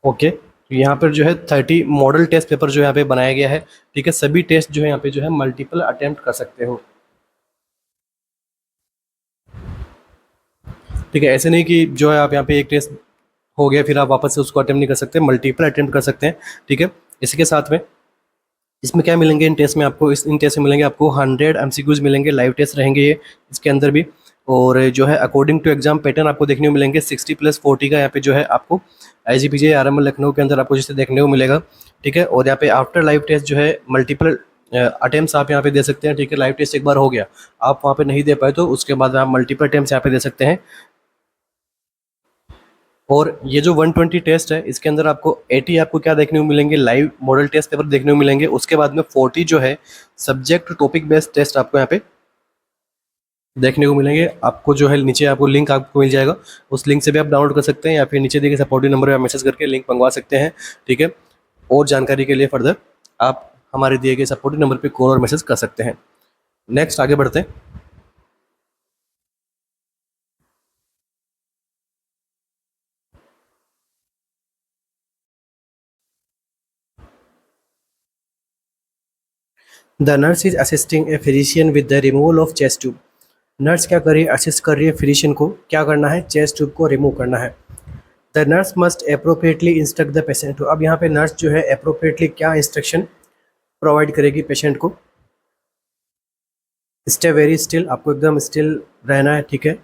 Speaker 1: ओके, तो यहाँ पर जो है 30 मॉडल टेस्ट पेपर जो यहाँ पे बनाया गया है। ठीक है, सभी टेस्ट जो है यहाँ पे जो है मल्टीपल अटेम्प्ट कर सकते हो। ठीक है, ऐसे नहीं कि जो है आप यहाँ पे एक टेस्ट हो गया फिर आप वापस से उसको अटेम्प्ट नहीं कर सकते, मल्टीपल अटेम्प्ट कर सकते हैं। ठीक है, इसी के साथ में इसमें क्या मिलेंगे, इन टेस्ट में आपको इन टेस्ट में मिलेंगे आपको 100 एमसीक्यूज मिलेंगे, लाइव टेस्ट रहेंगे ये इसके अंदर भी। और जो है अकॉर्डिंग टू एग्जाम पैटर्न आपको देखने को मिलेंगे 60+40 का यहाँ पे जो है आपको IGPJ आरएमएल लखनऊ के अंदर आपको जैसे देखने को मिलेगा। ठीक है, और यहाँ पे आफ्टर लाइव टेस्ट जो है मल्टीपल अटेम्प्ट्स आप यहाँ पे दे सकते हैं। ठीक है, लाइव टेस्ट एक बार हो गया, आप वहाँ पे नहीं दे पाए तो उसके बाद आप मल्टीपल अटेम्प्ट्स यहाँ पे दे सकते हैं। और ये जो 120 टेस्ट है इसके अंदर आपको 80 आपको क्या देखने को मिलेंगे, लाइव मॉडल टेस्ट पेपर देखने को मिलेंगे। उसके बाद में 40 जो है सब्जेक्ट टॉपिक बेस्ड टेस्ट आपको यहाँ पे देखने को मिलेंगे। आपको जो है नीचे आपको लिंक आपको मिल जाएगा, उस लिंक से भी आप डाउनलोड कर सकते हैं या फिर नीचे दिए गए सपोर्टिव नंबर पर आप मैसेज करके लिंक मंगवा सकते हैं। ठीक है, और जानकारी के लिए फर्दर आप हमारे दिए गए सपोर्टिव नंबर पे कॉल और मैसेज कर सकते हैं। नेक्स्ट आगे बढ़ते हैं। The nurse is assisting a physician with the removal of chest tube. Nurse क्या कर रही है, असिस्ट कर रही है फिजिशियन को, क्या करना है, चेस्ट ट्यूब को रिमूव करना है। The nurse must appropriately instruct the patient. तो अब यहाँ पे नर्स जो है अप्रोप्रिएटली क्या इंस्ट्रक्शन प्रोवाइड करेगी पेशेंट को। स्टे वेरी स्टिल, आपको एकदम स्टिल रहना है। ठीक है,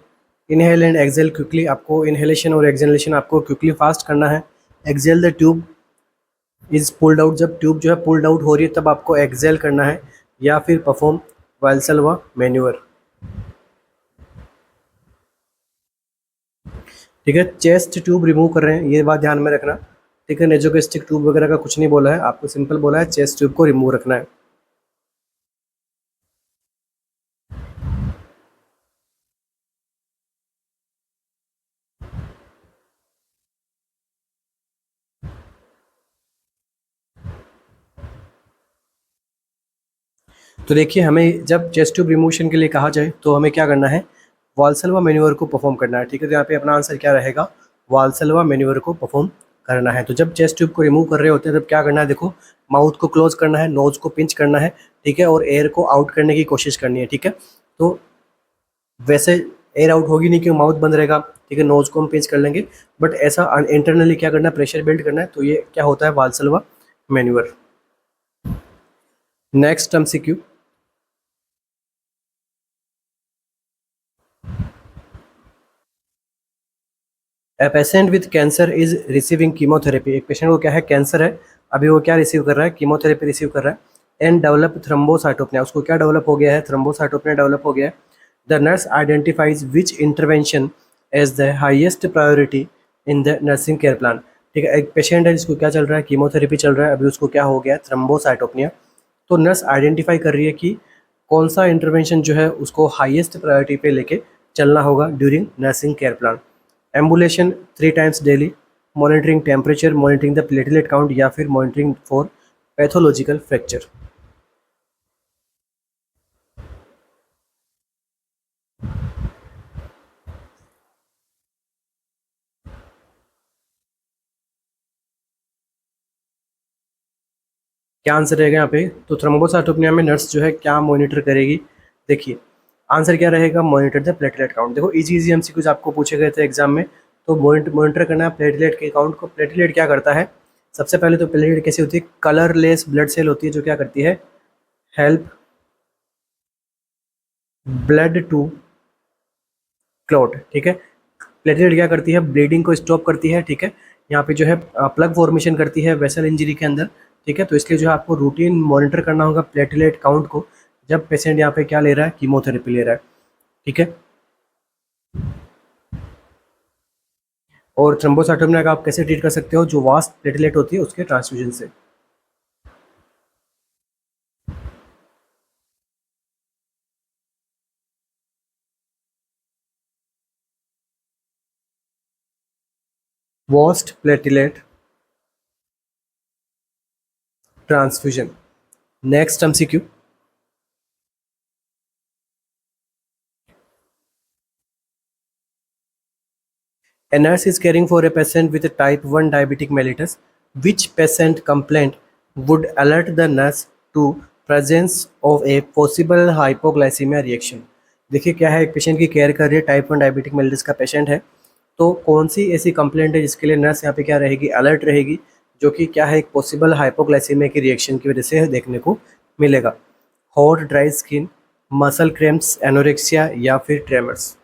Speaker 1: इनहेल एंड एक्सेल क्विकली, आपको इनहेलेशन और एक्सेलेशन आपको क्विकली फास्ट करना है। Exhale the tube is pulled out, जब ट्यूब जो है पुल्ड आउट हो रही है तब आपको एक्सेल करना है, या फिर परफॉर्म वाल्सल्वा मैन्यूअर। ठीक है, चेस्ट ट्यूब रिमूव कर रहे हैं, ये बात ध्यान में रखना। ठीक है, नेजोगेस्टिक ट्यूब वगैरह का कुछ नहीं बोला है, आपको सिंपल बोला है चेस्ट ट्यूब को रिमूव रखना है। तो देखिए, हमें जब चेस्ट ट्यूब रिमूशन के लिए कहा जाए तो हमें क्या करना है, वाल्सल्वा मैन्यूअर को परफॉर्म करना है। ठीक है, तो यहाँ पे अपना आंसर क्या रहेगा, वाल्सल्वा मैन्यूअर को परफॉर्म करना है। तो जब चेस्ट ट्यूब को रिमूव कर रहे होते हैं तब क्या करना है, देखो माउथ को क्लोज करना है, नोज को पिंच करना है। ठीक है, और एयर को आउट करने की कोशिश करनी है। ठीक है, तो वैसे एयर आउट होगी नहीं क्यों, माउथ बंद रहेगा। ठीक है, नोज को हम पिंच कर लेंगे, बट ऐसा इंटरनली क्या करना है, प्रेशर बिल्ड करना है। तो ये क्या होता है, Valsalva manoeuvre. Next MCQ. A patient with cancer is receiving chemotherapy. एक पेशेंट को क्या है, कैंसर है, अभी वो क्या रिसीव कर रहा है, कीमोथेरेपी रिसीव कर रहा है। एंड डेवलप थ्रोम्बोसाइटोपेनिया, उसको क्या डेवलप हो गया है, थ्रोम्बोसाइटोपेनिया डेवलप हो गया है। The nurse identifies which intervention as the highest priority in the nursing care plan. ठीक है, एक पेशेंट है जिसको क्या चल रहा है, कीमोथेरेपी चल रहा है, अभी उसको क्या हो गया है, थ्रोम्बोसाइटोपेनिया। तो नर्स आइडेंटिफाई कर रही है कि कौन सा इंटरवेंशन जो है उसको हाईएस्ट प्रायोरिटी पे लेके चलना होगा during nursing care plan. Ambulation 3 times daily, monitoring temperature, monitoring the platelet count, या फिर मॉनिटरिंग फॉर पैथोलॉजिकल फ्रैक्चर। क्या आंसर रहेगा यहाँ पे, तो थ्रोम्बोसाइटोपेनिया में नर्स जो है क्या मॉनिटर करेगी। देखिए, आंसर क्या रहेगा, मॉनिटर द प्लेटलेट काउंट। देखो इजी इजी एमसीक्यूज आपको पूछे गए थे एग्जाम में, तो मॉनिटर करना है प्लेटलेट के काउंट को। प्लेटलेट क्या करता है, सबसे पहले तो प्लेटलेट कैसी होती है, कलरलेस ब्लड सेल होती है जो क्या करती है, हेल्प ब्लड टू क्लॉट। ठीक है, प्लेटलेट क्या करती है, ब्लीडिंग को स्टॉप करती है। ठीक है, यहाँ पे जो है प्लग फॉर्मेशन करती है वेसल इंजरी के अंदर। ठीक है, तो इसलिए जो है आपको रूटीन मॉनिटर करना होगा प्लेटलेट काउंट को, जब पेशेंट यहाँ पे क्या ले रहा है, कीमोथेरेपी ले रहा है। ठीक है, और थ्रोम्बोसाइटोपेनिया का आप कैसे ट्रीट कर सकते हो, जो वास्ट प्लेटलेट होती है उसके ट्रांसफ्यूजन से। Vast platelet transfusion. Next MCQ. A nurse is caring for a patient with a type 1 diabetic mellitus. Which patient complaint would alert the nurse to presence of a possible hypoglycemia reaction? देखिए क्या है, एक patient की care कर रही है, type 1 diabetic mellitus का patient है। तो कौन सी ऐसी कंप्लेंट है जिसके लिए नर्स यहाँ पे क्या रहेगी, अलर्ट रहेगी, जो कि क्या है, एक पॉसिबल हाइपोग्लाइसीमिया की रिएक्शन की वजह से देखने को मिलेगा। Hot dry skin, muscle cramps, anorexia, या फिर ट्रेमर्स।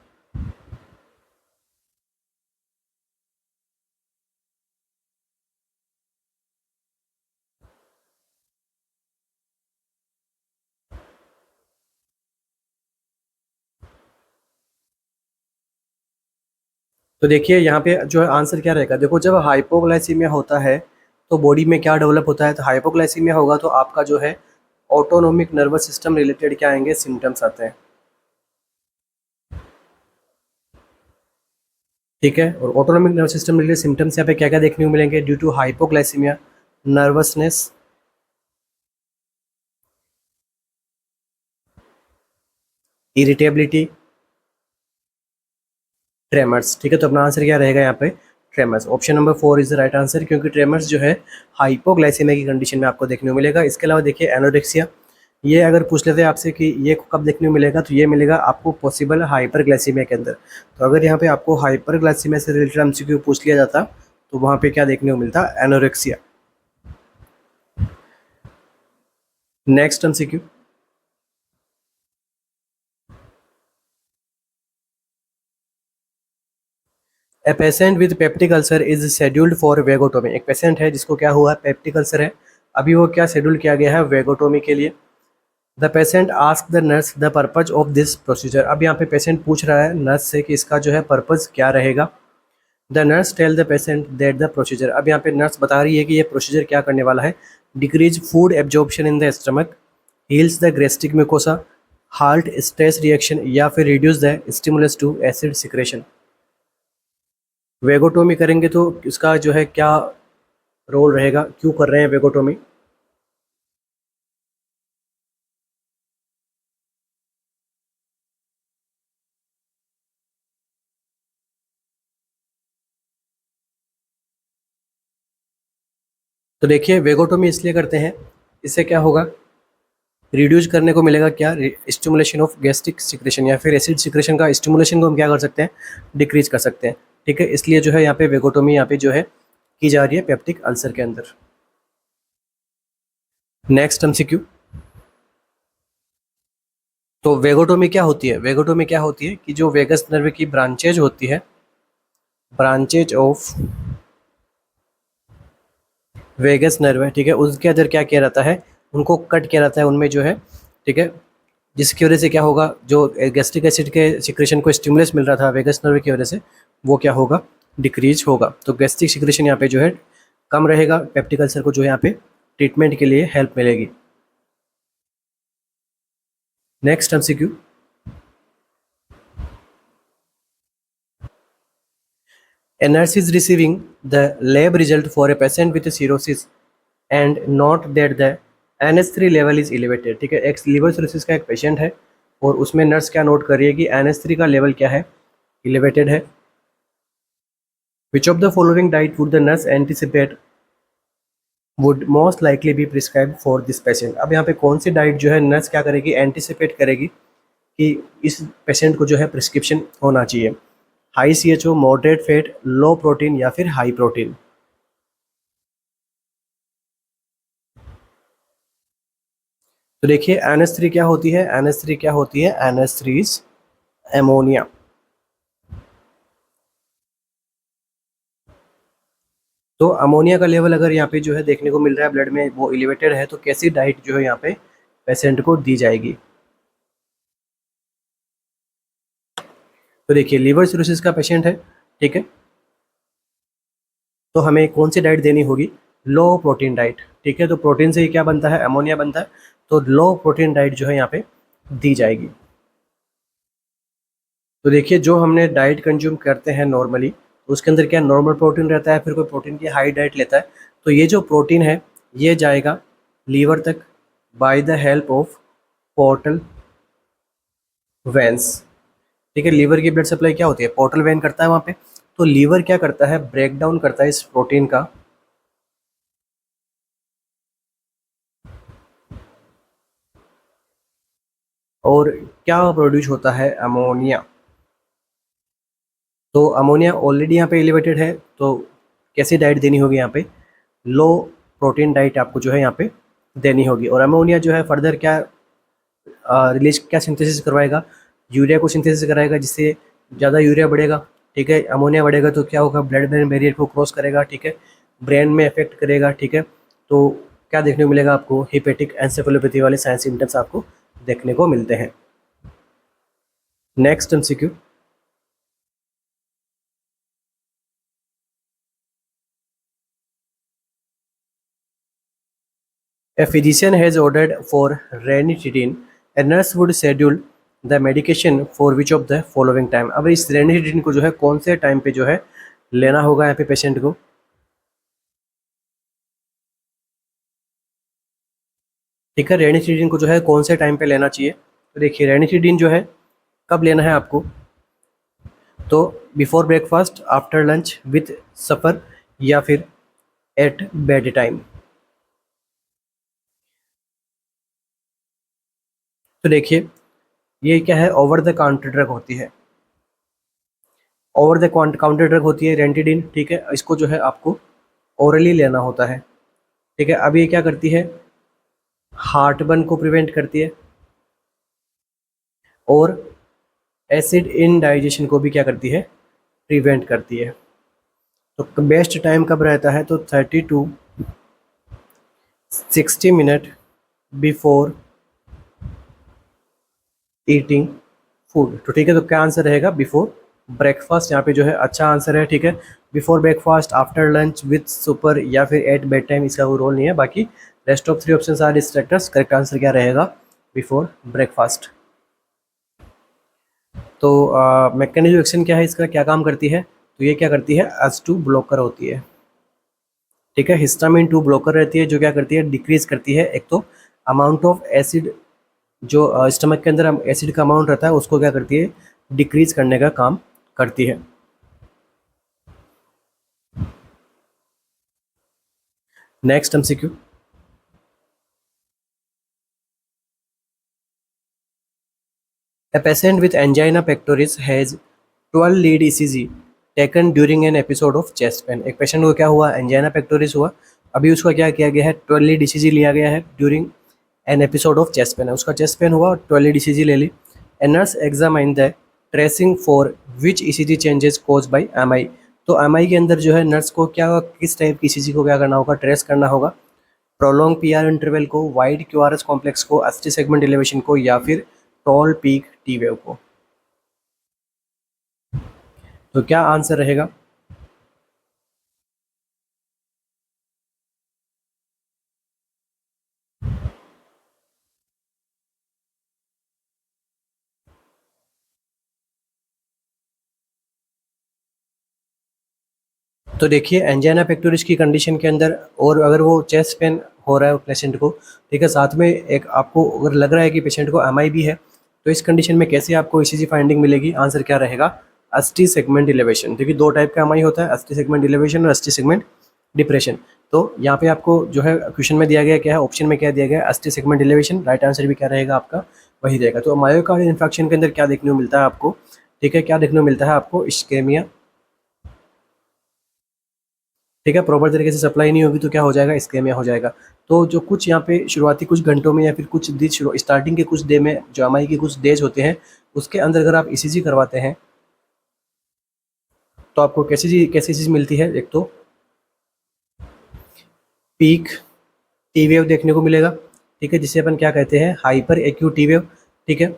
Speaker 1: तो देखिए यहाँ पे जो है आंसर क्या रहेगा, देखो जब हाइपोग्लाइसीमिया होता है तो बॉडी में क्या डेवलप होता है, तो हाइपोग्लाइसीमिया होगा तो आपका जो है ऑटोनोमिक नर्वस सिस्टम रिलेटेड क्या आएंगे, सिम्टम्स आते हैं। ठीक है, और autonomic nervous system related symptoms यहाँ पे क्या क्या देखने को मिलेंगे, due to hypoglycaemia, nervousness, irritability, tremors. ठीक है, तो अपना आंसर क्या रहेगा यहाँ पे, tremors. Option number 4 is the right answer, क्योंकि ट्रेमर्स जो है हाइपोग्लाइसीमिया की कंडीशन में आपको देखने को मिलेगा। इसके अलावा देखिए एनोरेक्सिया, ये अगर पूछ लेते हैं आपसे कि ये कब देखने को मिलेगा, तो ये मिलेगा आपको पॉसिबल हाइपरग्लाइसीमिया के अंदर। तो अगर यहाँ पे आपको हाइपरग्लाइसीमिया से रिलेटेड एमसीक्यू पूछ लिया जाता तो वहाँ पे क्या देखने को मिलता, anorexia. Next MCQ, a patient with peptic ulcer is scheduled for vagotomy. एक पेशेंट है जिसको क्या हुआ, पेप्टिक अल्सर है, अभी वो क्या शेड्यूल किया गया है, वेगोटोमी के लिए। The patient ask the nurse the purpose of this procedure. अब यहाँ पे पेशेंट पूछ रहा है नर्स से कि इसका जो है पर्पज क्या रहेगा। The nurse tell the patient that the procedure. अब यहाँ पे नर्स बता रही है कि ये प्रोसीजर क्या करने वाला है, decrease food absorption in the stomach, heals the gastric mucosa, heart stress reaction, या फिर reduce the stimulus to acid secretion. Vagotomy करेंगे तो इसका जो है क्या रोल रहेगा, क्यों कर रहे हैं वेगोटोमी। तो देखिए वेगोटोमी इसलिए करते हैं, इससे क्या होगा, रिड्यूस करने को मिलेगा क्या, स्टिमुलेशन ऑफ गैस्ट्रिक सिक्रेशन, या फिर एसिड सिक्रेशन का स्टिमुलेशन को हम क्या कर सकते हैं, डिक्रीज कर सकते हैं। ठीक है, इसलिए जो है यहाँ पे वेगोटोमी यहाँ पे जो है की जा रही है पेप्टिक अल्सर के अंदर। नेक्स्ट एमसीक्यू, तो वेगोटोमी क्या होती है, वेगोटोमी क्या होती है कि जो वेगस नर्व की ब्रांचेज होती है, ब्रांचेज ऑफ वेगस नर्व है, ठीक है, उसके अंदर क्या किया जाता है, उनको कट किया जाता है, उनमें जो है, ठीक है, जिसकी वजह से क्या होगा, जो गैस्ट्रिक एसिड के सिक्रेशन को स्टिमुलस मिल रहा था वेगस नर्व की वजह से, वो क्या होगा, डिक्रीज होगा। तो गैस्ट्रिक सिक्रेशन यहाँ पे जो है कम रहेगा, पेप्टिक अल्सर को जो है यहाँ पे ट्रीटमेंट के लिए हेल्प मिलेगी। Next MCQ, a nurse is receiving the lab result for a patient with cirrhosis and note that the NH3 level is elevated. ठीक है, एक लीवर सिरोसिस का एक पेशेंट है और उसमें नर्स क्या नोट कर रही है कि NH3 का लेवल क्या है, एलिवेटेड है। Which of the following diet would the nurse anticipate would most likely be prescribe for this patient. अब यहाँ पे कौन सी डाइट जो है नर्स क्या करेगी, एंटिसिपेट करेगी कि इस पेशेंट को जो है प्रिस्क्रिप्शन होना चाहिए, हाई CHO, मॉडरेट फैट, लो प्रोटीन, या फिर हाई प्रोटीन। तो देखिए NH3 क्या होती है, NH3 क्या होती है, NH3 इज एमोनिया। तो अमोनिया का लेवल अगर यहाँ पे जो है देखने को मिल रहा है ब्लड में, वो एलिवेटेड है, तो कैसी डाइट जो है यहाँ पे पेशेंट को दी जाएगी। तो देखिए लीवर सिरोसिस का पेशेंट है, ठीक है, तो हमें कौन सी डाइट देनी होगी, लो प्रोटीन डाइट। ठीक है, तो प्रोटीन से ही क्या बनता है, अमोनिया बनता है, तो लो प्रोटीन डाइट जो है यहाँ पे दी जाएगी। तो देखिए जो हमने डाइट कंज्यूम करते हैं नॉर्मली, तो उसके अंदर क्या नॉर्मल प्रोटीन रहता है, फिर कोई प्रोटीन की हाई डाइट लेता है, तो ये जो प्रोटीन है ये जाएगा लीवर तक by the help of portal veins. ठीक है, लीवर की ब्लड सप्लाई क्या होती है, पोर्टल वेन करता है वहाँ पे, तो लीवर क्या करता है, ब्रेक डाउन करता है इस प्रोटीन का, और क्या प्रोड्यूस होता है, अमोनिया। तो अमोनिया ऑलरेडी यहाँ पे एलिवेटेड है, तो कैसी डाइट देनी होगी यहाँ पे, लो प्रोटीन डाइट आपको जो है यहाँ पे देनी होगी। और अमोनिया जो है फर्दर क्या रिलीज, क्या सिंथेसिस करवाएगा, यूरिया को सिंथेसिस कराएगा, जिससे ज़्यादा यूरिया बढ़ेगा। ठीक है, अमोनिया बढ़ेगा तो क्या होगा, ब्लड ब्रेन बैरियर को क्रॉस करेगा, ठीक है, ब्रेन में इफेक्ट करेगा। ठीक है, तो क्या देखने को मिलेगा आपको, हिपेटिक एंसेफेलोपैथी वाले साइन सिम्टम्स आपको देखने को मिलते हैं। Next MCQ, A physician has ordered for ranitidine. A nurse would schedule the medication for which of the following time. अब इस रेनिटिडिन को जो है कौन से टाइम पे जो है लेना होगा यहाँ पे पेशेंट को। ठीक है, रेनिटिडिन को जो है कौन से टाइम पे लेना चाहिए। तो देखिए रेनिटिडिन जो है कब लेना है आपको, तो before breakfast, after lunch, with supper, या फिर एट बेड टाइम। तो देखिए ये क्या है, ओवर द काउंटर ड्रग होती है, ओवर द काउंटर ड्रग होती है रेनिटिडिन। ठीक है, इसको जो है आपको ओरली लेना होता है। ठीक है, अब ये क्या करती है, हार्ट बर्न को प्रिवेंट करती है और एसिड इन डाइजेशन को भी क्या करती है, प्रिवेंट करती है। तो बेस्ट टाइम कब रहता है, तो 30 to 60 minute before eating food. तो ठीक है, तो क्या आंसर रहेगा, बिफोर ब्रेकफास्ट यहाँ पे जो है अच्छा आंसर है। ठीक है, before breakfast, after lunch, with super, या फिर एट बेड टाइम, इसका कोई रोल नहीं है। बाकी rest of 3 option are distractors. Correct answer क्या रहेगा, बिफोर ब्रेकफास्ट। तो मैकेनिज्म एक्शन क्या है इसका, क्या काम करती है, तो ये क्या करती है, H2 ब्लॉकर होती है। ठीक है, हिस्टामिन 2 ब्लॉकर रहती है जो क्या करती है, डिक्रीज करती है एक तो अमाउंट ऑफ एसिड, जो स्टमक के अंदर एसिड का अमाउंट रहता है उसको क्या करती है, डिक्रीज करने का काम करती है। Next MCQ, A patient with angina pectoris has 12 lead ECG taken during an episode of chest pain। एक पेशेंट को क्या हुआ, एंजाइना पेक्टोरिस हुआ, अभी उसका क्या किया गया है, 12 लीड ECG लिया गया है during an episode of chest pain है, उसका चेस्ट पेन हुआ, 12 लीड ECG ले ली। A nurse examine the tracing for which ECG changes cause by MI। तो MI के अंदर जो है नर्स को क्या, किस टाइप की ECG को क्या करना होगा, ट्रेस करना होगा, प्रोलॉन्ग PR इंटरवल को, वाइड QRS कॉम्प्लेक्स को, ST सेगमेंट एलिवेशन को, या फिर टॉल पीक T वेव को। तो क्या आंसर रहेगा, तो देखिए एंजाइना पेक्टोरिस की कंडीशन के अंदर, और अगर वो चेस्ट पेन हो रहा है पेशेंट को, ठीक है, साथ में एक आपको अगर लग रहा है कि पेशेंट को MI भी है, तो इस कंडीशन में कैसे आपको ECG फाइंडिंग मिलेगी, आंसर क्या रहेगा, ST सेगमेंट इलेवेशन। देखिए दो टाइप का MI होता है, ST सेगमेंट इलेवेशन और ST सेगमेंट डिप्रेशन। तो यहाँ पे आपको जो है क्वेश्चन में दिया गया क्या है, ऑप्शन में क्या दिया गया है, ST segment elevation. Right answer भी क्या रहेगा आपका, वही रहेगा। तो मायोकार्डियल इन्फेक्शन के अंदर क्या देखने को मिलता है आपको, ठीक है, क्या देखने को मिलता है आपको, इस्केमिया। ठीक है, प्रॉपर तरीके से सप्लाई नहीं होगी तो क्या हो जाएगा, इस्केमिया हो जाएगा। तो जो कुछ यहाँ पे शुरुआती कुछ घंटों में या फिर कुछ दिन स्टार्टिंग के कुछ डे में जो MI के कुछ डेज होते हैं, उसके अंदर अगर आप ECG करवाते हैं तो आपको कैसी चीज़ मिलती है, एक तो पीक T वेव देखने को मिलेगा। ठीक है, जिसे अपन क्या कहते हैं, हाइपर एक्यूट T वेव। ठीक है,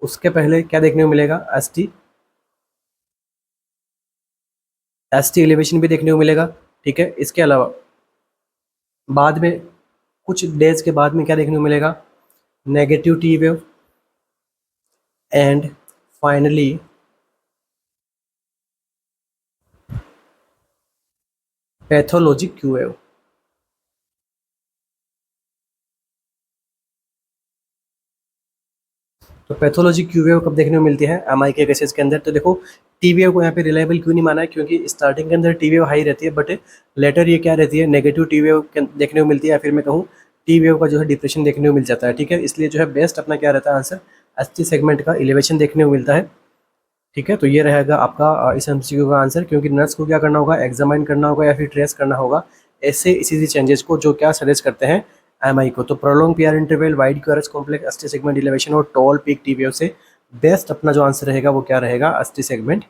Speaker 1: उसके पहले क्या देखने को मिलेगा, ST एलिवेशन भी देखने को मिलेगा। ठीक है, इसके अलावा बाद में कुछ डेज के बाद में क्या देखने को मिलेगा, negative T wave, and finally pathologic Q wave. तो पैथोलॉजी Q वेव कब देखने को मिलती है, MI के केसेस के अंदर। तो देखो T वेव को यहाँ पे रिलायबल क्यों नहीं माना है, क्योंकि स्टार्टिंग के अंदर T वेव हाई रहती है, बट लेटर ये क्या रहती है, नेगेटिव T वेव देखने को मिलती है, या फिर मैं कहूँ T वेव का जो है डिप्रेशन देखने को मिल जाता है। ठीक है, इसलिए जो है बेस्ट अपना क्या रहता है आंसर, ST सेगमेंट का इलेवेशन देखने को मिलता है। ठीक है, तो ये रहेगा आपका इस MCQ का आंसर, क्योंकि नर्स को क्या करना होगा, एग्जामाइन करना होगा या फिर ट्रेस करना होगा ऐसे इसी चेंजेस को जो क्या सजेस्ट करते हैं MI को। तो prolong PR interval, wide QRS complex, ST segment elevation और टॉल पीक T वेव से बेस्ट अपना जो आंसर रहेगा वो क्या रहेगा, ST segment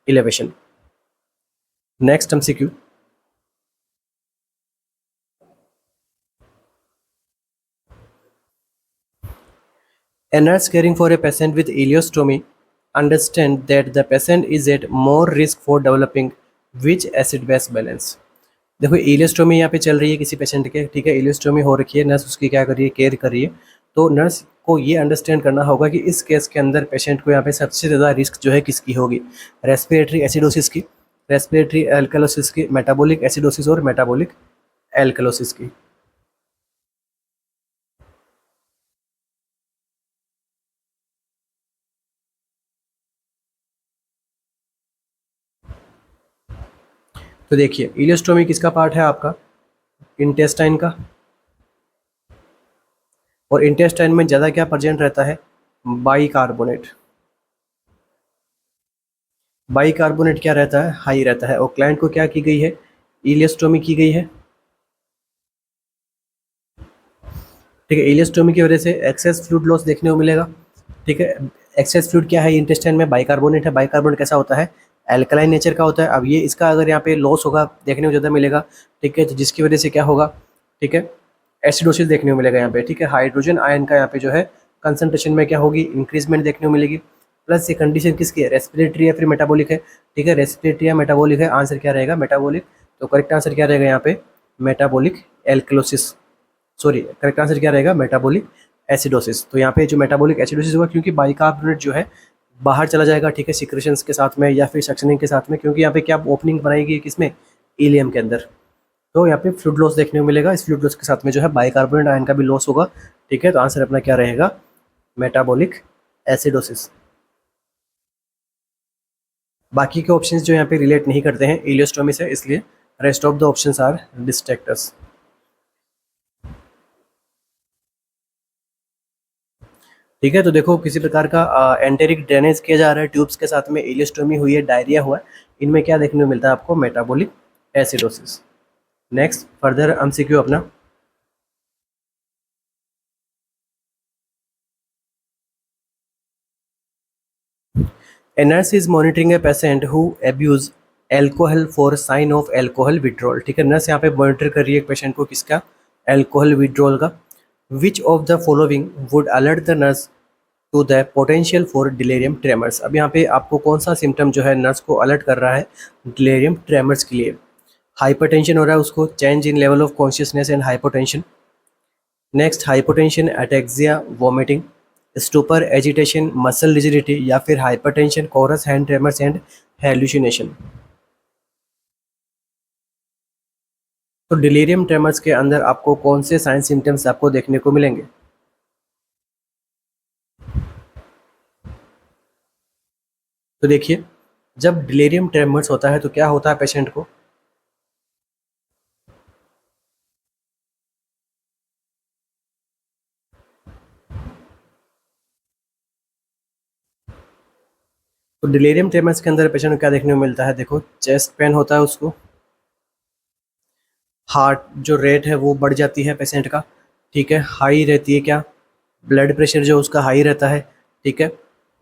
Speaker 1: elevation. Next MCQ, a nurse caring for a patient with ileostomy understand that the patient is at more risk for developing which acid base balance। देखो ileostomy यहाँ पे चल रही है किसी पेशेंट के, ठीक है, इलियोस्टोमी हो रखी है, नर्स उसकी क्या कर रही है, केयर कर रही है। तो नर्स को ये अंडरस्टैंड करना होगा कि इस केस के अंदर पेशेंट को यहाँ पे सबसे ज़्यादा रिस्क जो है किसकी होगी, रेस्पिरेटरी एसिडोसिस की, रेस्पिरेटरी एल्कलोसिस की, मेटाबॉलिक एसिडोसिस और मेटाबॉलिक एल्कलोसिस की। तो देखिए इलियोस्टोमी किसका पार्ट है आपका, इंटेस्टाइन का। और इंटेस्टाइन में ज़्यादा क्या प्रेजेंट रहता है, बाइकार्बोनेट। बाइकार्बोनेट क्या रहता है, हाई रहता है। और क्लाइंट को क्या की गई है, इलियोस्टोमी की गई है, ठीक है। इलियोस्टोमी की वजह से एक्सेस फ्लूइड लॉस देखने को मिलेगा, ठीक है। एक्सेस फ्लूइड क्या है इंटेस्टाइन में, बाइकार्बोनेट है। बाइकार्बोनेट कैसा होता है, एल्कलाइन नेचर का होता है। अब ये इसका अगर यहाँ पे लॉस होगा देखने को ज़्यादा मिलेगा, ठीक है, तो जिसकी वजह से क्या होगा, ठीक है, एसिडोसिस देखने को मिलेगा यहाँ पे, ठीक है। हाइड्रोजन आयन का यहाँ पे जो है कंसंट्रेशन में क्या होगी, इंक्रीजमेंट देखने को मिलेगी। प्लस ये कंडीशन किसकी है, रेस्पिरेटरी या फिर मेटाबॉलिक है, ठीक है, रेस्पिरेटरी या मेटाबॉलिक है, आंसर क्या रहेगा, मेटाबॉलिक। तो करेक्ट आंसर क्या रहेगा यहाँ पे, metabolic alkalosis, sorry correct answer क्या रहेगा, मेटाबॉलिक एसिडोसिस। तो यहाँ पे जो मेटाबॉलिक एसिडोसिस होगा क्योंकि बाइकार्बोनेट जो है बाहर चला जाएगा, ठीक है, सिक्रेशंस के साथ में या फिर सक्शनिंग के साथ में, क्योंकि यहाँ पे क्या ओपनिंग बनाएगी किसमें, इलियम के अंदर। तो यहाँ पे फ्लूइड लॉस देखने को मिलेगा, इस फ्लूइड लॉस के साथ में जो है बाइकार्बोनेट आयन का भी लॉस होगा, ठीक है। तो आंसर अपना क्या रहेगा, मेटाबॉलिक एसिडोसिस। बाकी के ऑप्शंस जो यहाँ पे रिलेट नहीं करते हैं इलियोस्टोमी से, इसलिए rest of the options are distractors. ठीक है, तो देखो किसी प्रकार का एंटेरिक ड्रेनेज किया जा रहा है ट्यूब्स के साथ में, इलियोस्टोमी हुई है, डायरिया हुआ है, इनमें क्या देखने को मिलता है आपको, metabolic acidosis. Next further MCQ अपना, a nurse is monitoring a patient who abuse alcohol for sign of alcohol withdrawal, ठीक है, नर्स यहाँ पे मॉनिटर कर रही है एक पेशेंट को, किसका, अल्कोहल विड्रॉल का। Which of the following would alert the nurse to the potential for delirium tremors. अब यहाँ पे आपको कौन सा सिम्टम जो है नर्स को अलर्ट कर रहा है डिलेरियम ट्रेमर्स के लिए, हाइपरटेंशन हो रहा है उसको, change in level of consciousness and hypotension, next hypotension, ataxia, vomiting, stupor, agitation, muscle rigidity, या फिर hypertension, chorus, hand tremors and hallucination. तो डिलीरियम ट्रेमर्स के अंदर आपको कौन से साइन सिम्टम्स आपको देखने को मिलेंगे, तो देखिए जब डिलीरियम ट्रेमर्स होता है तो क्या होता है पेशेंट को, तो डिलीरियम ट्रेमर्स के अंदर पेशेंट को क्या देखने को मिलता है, देखो चेस्ट पेन होता है उसको, हार्ट जो रेट है वो बढ़ जाती है पेशेंट का, ठीक है, हाई रहती है क्या, ब्लड प्रेशर जो उसका हाई रहता है, ठीक है,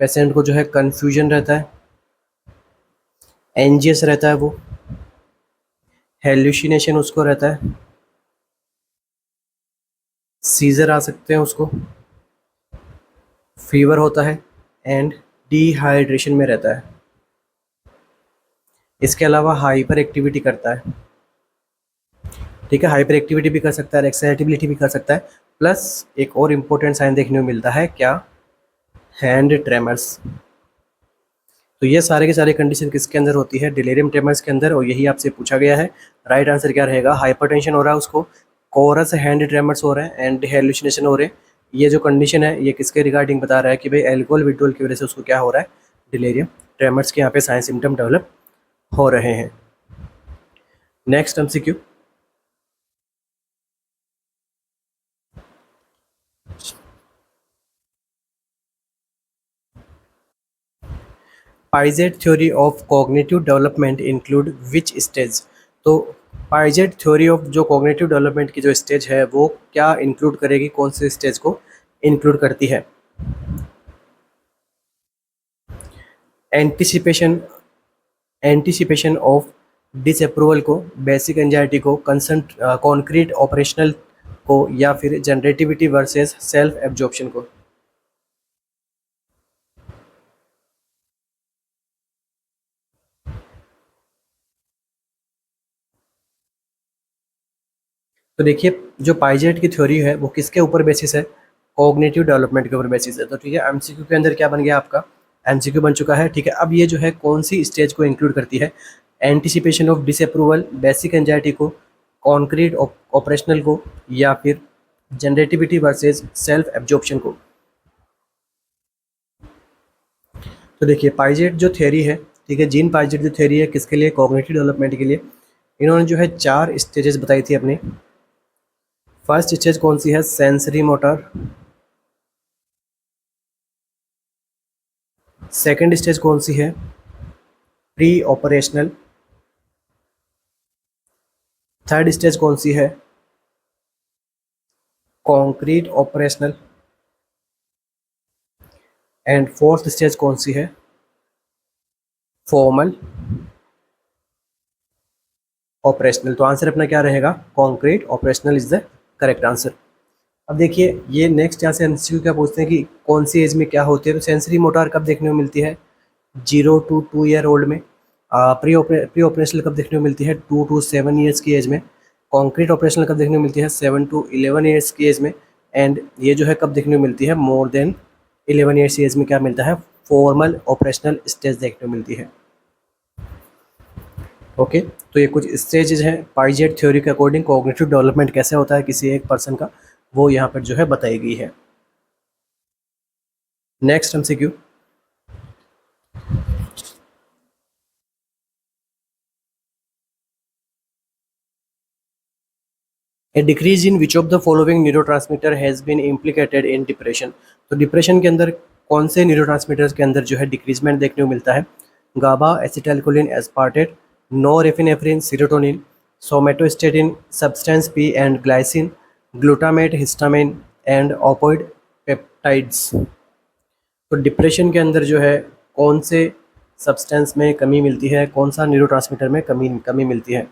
Speaker 1: पेशेंट को जो है कन्फ्यूजन रहता है, एंजियस रहता है वो, हेल्यूसिनेशन उसको रहता है, सीजर आ सकते हैं उसको, फीवर होता है एंड डिहाइड्रेशन में रहता है। इसके अलावा हाइपर एक्टिविटी करता है, ठीक है, हाइपर एक्टिविटी भी कर सकता है, एक्साइटेबिलिटी भी कर सकता है। प्लस एक और इम्पोर्टेंट साइन देखने को मिलता है क्या, हैंड ट्रेमर्स। तो ये सारे के सारे कंडीशन किसके अंदर होती है, डिलीरियम ट्रेमर्स के अंदर, और यही आपसे पूछा गया है। राइट आंसर क्या रहेगा, हाइपरटेंशन हो रहा है उसको, कोरस हैंड ट्रेमर्स हो रहे हैं एंड हेलुसिनेशन हो रहे हैं। ये जो कंडीशन है ये किसके रिगार्डिंग बता रहा है कि भाई एल्कोहल विड्रॉल की वजह से उसको क्या हो रहा है, डिलीरियम ट्रेमर्स के यहाँ पे साइन सिम्टम डेवलप हो रहे हैं। Next MCQ, Piaget theory of cognitive development include which stage. तो पाइजेट थ्योरी ऑफ जो कॉग्निटिव डेवलपमेंट की जो स्टेज है वो क्या इंक्लूड करेगी, कौन से स्टेज को इंक्लूड करती है, एंटिसिपेशन, एंटिसिपेशन ऑफ डिसअप्रूवल को, बेसिक एंजाइटी को, कंसंट कॉन्क्रीट ऑपरेशनल को, या फिर जनरेटिविटी वर्सेस सेल्फ एब्जॉर्प्शन को। तो देखिए जो पाइजेट की थ्योरी है वो किसके ऊपर बेसिस है, कॉग्निटिव डेवलपमेंट के ऊपर बेसिस है। तो ठीक है, एमसीक्यू के अंदर क्या बन गया आपका, एमसीक्यू बन चुका है। ठीक है, अब ये जो है कौन सी स्टेज को इंक्लूड करती है, anticipation of disapproval, basic anxiety को, कॉन्क्रीट ऑपरेशनल को, या फिर जनरेटिविटी वर्सेस सेल्फ एब्जॉर्प्शन को। तो देखिए पाइजेट जो थ्योरी है, ठीक है, जीन पाइजेट जो थ्योरी है किसके लिए, कॉग्निटिव डेवलपमेंट के लिए। इन्होंने जो है 4 स्टेजेस बताई थी अपनी। फर्स्ट स्टेज कौन सी है, सेंसरी मोटर। सेकंड स्टेज कौन सी है, प्री ऑपरेशनल। थर्ड स्टेज कौन सी है, concrete operational. And fourth stage कौन सी है, फॉर्मल ऑपरेशनल। तो आंसर अपना क्या रहेगा, concrete operational is the correct answer. अब देखिए ये नेक्स्ट यहाँ से एमसीक्यू क्या पूछते हैं कि कौन सी एज में क्या होती है। तो सेंसरी मोटर कब देखने को मिलती है, 0 to 2 ईयर ओल्ड में। प्री ऑपरेशनल कब देखने को मिलती है, 2 to 7 ईयर्स की एज में। कॉन्क्रीट ऑपरेशनल कब देखने को मिलती है, 7 to 11 ईयर्स की एज में। एंड ये जो है कब देखने को मिलती है, मोर देन 11 ईयर्स की एज में क्या मिलता है, फॉर्मल ऑपरेशनल स्टेज देखने को मिलती है। ओके, तो ये कुछ स्टेजेस हैं पाइजेट थ्योरी के अकॉर्डिंग, कॉग्निटिव डेवलपमेंट कैसे होता है किसी एक पर्सन का, वो यहाँ पर जो है बताई गई है। Next MCQ, a decrease in which of the following neurotransmitter has been implicated in depression. तो डिप्रेशन के अंदर कौन से न्यूरोट्रांसमीटर्स के अंदर जो है डिक्रीजमेंट देखने को मिलता है, GABA, acetylcholine, aspartate, norepinephrine, serotonin, somatostatin, substance P and glycine, glutamate, histamine and opioid peptides. तो डिप्रेशन के अंदर जो है कौन से सब्सटेंस में कमी मिलती है, कौन सा न्यूरोट्रांसमीटर में कमी कमी मिलती है।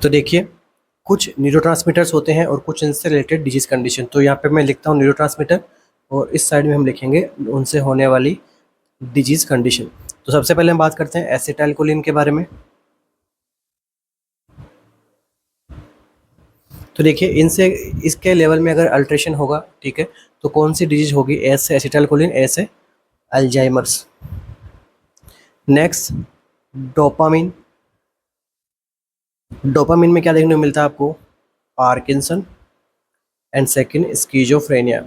Speaker 1: तो देखिए कुछ न्यूरोट्रांसमीटर्स होते हैं और कुछ इनसे रिलेटेड डिजीज कंडीशन। तो यहाँ पे मैं लिखता हूँ न्यूरोट्रांसमीटर और इस साइड में हम लिखेंगे उनसे होने वाली डिजीज कंडीशन। तो सबसे पहले हम बात करते हैं एसिटाइलकोलिन के बारे में। तो देखिए इनसे इसके लेवल में अगर अल्ट्रेशन होगा, ठीक है, तो कौन सी डिजीज होगी, एस से एसिटाइलकोलिन, ए से अल्जाइमर्स। नेक्स्ट डोपामिन, डोपामिन में क्या देखने को मिलता है आपको, Parkinson. And second schizophrenia.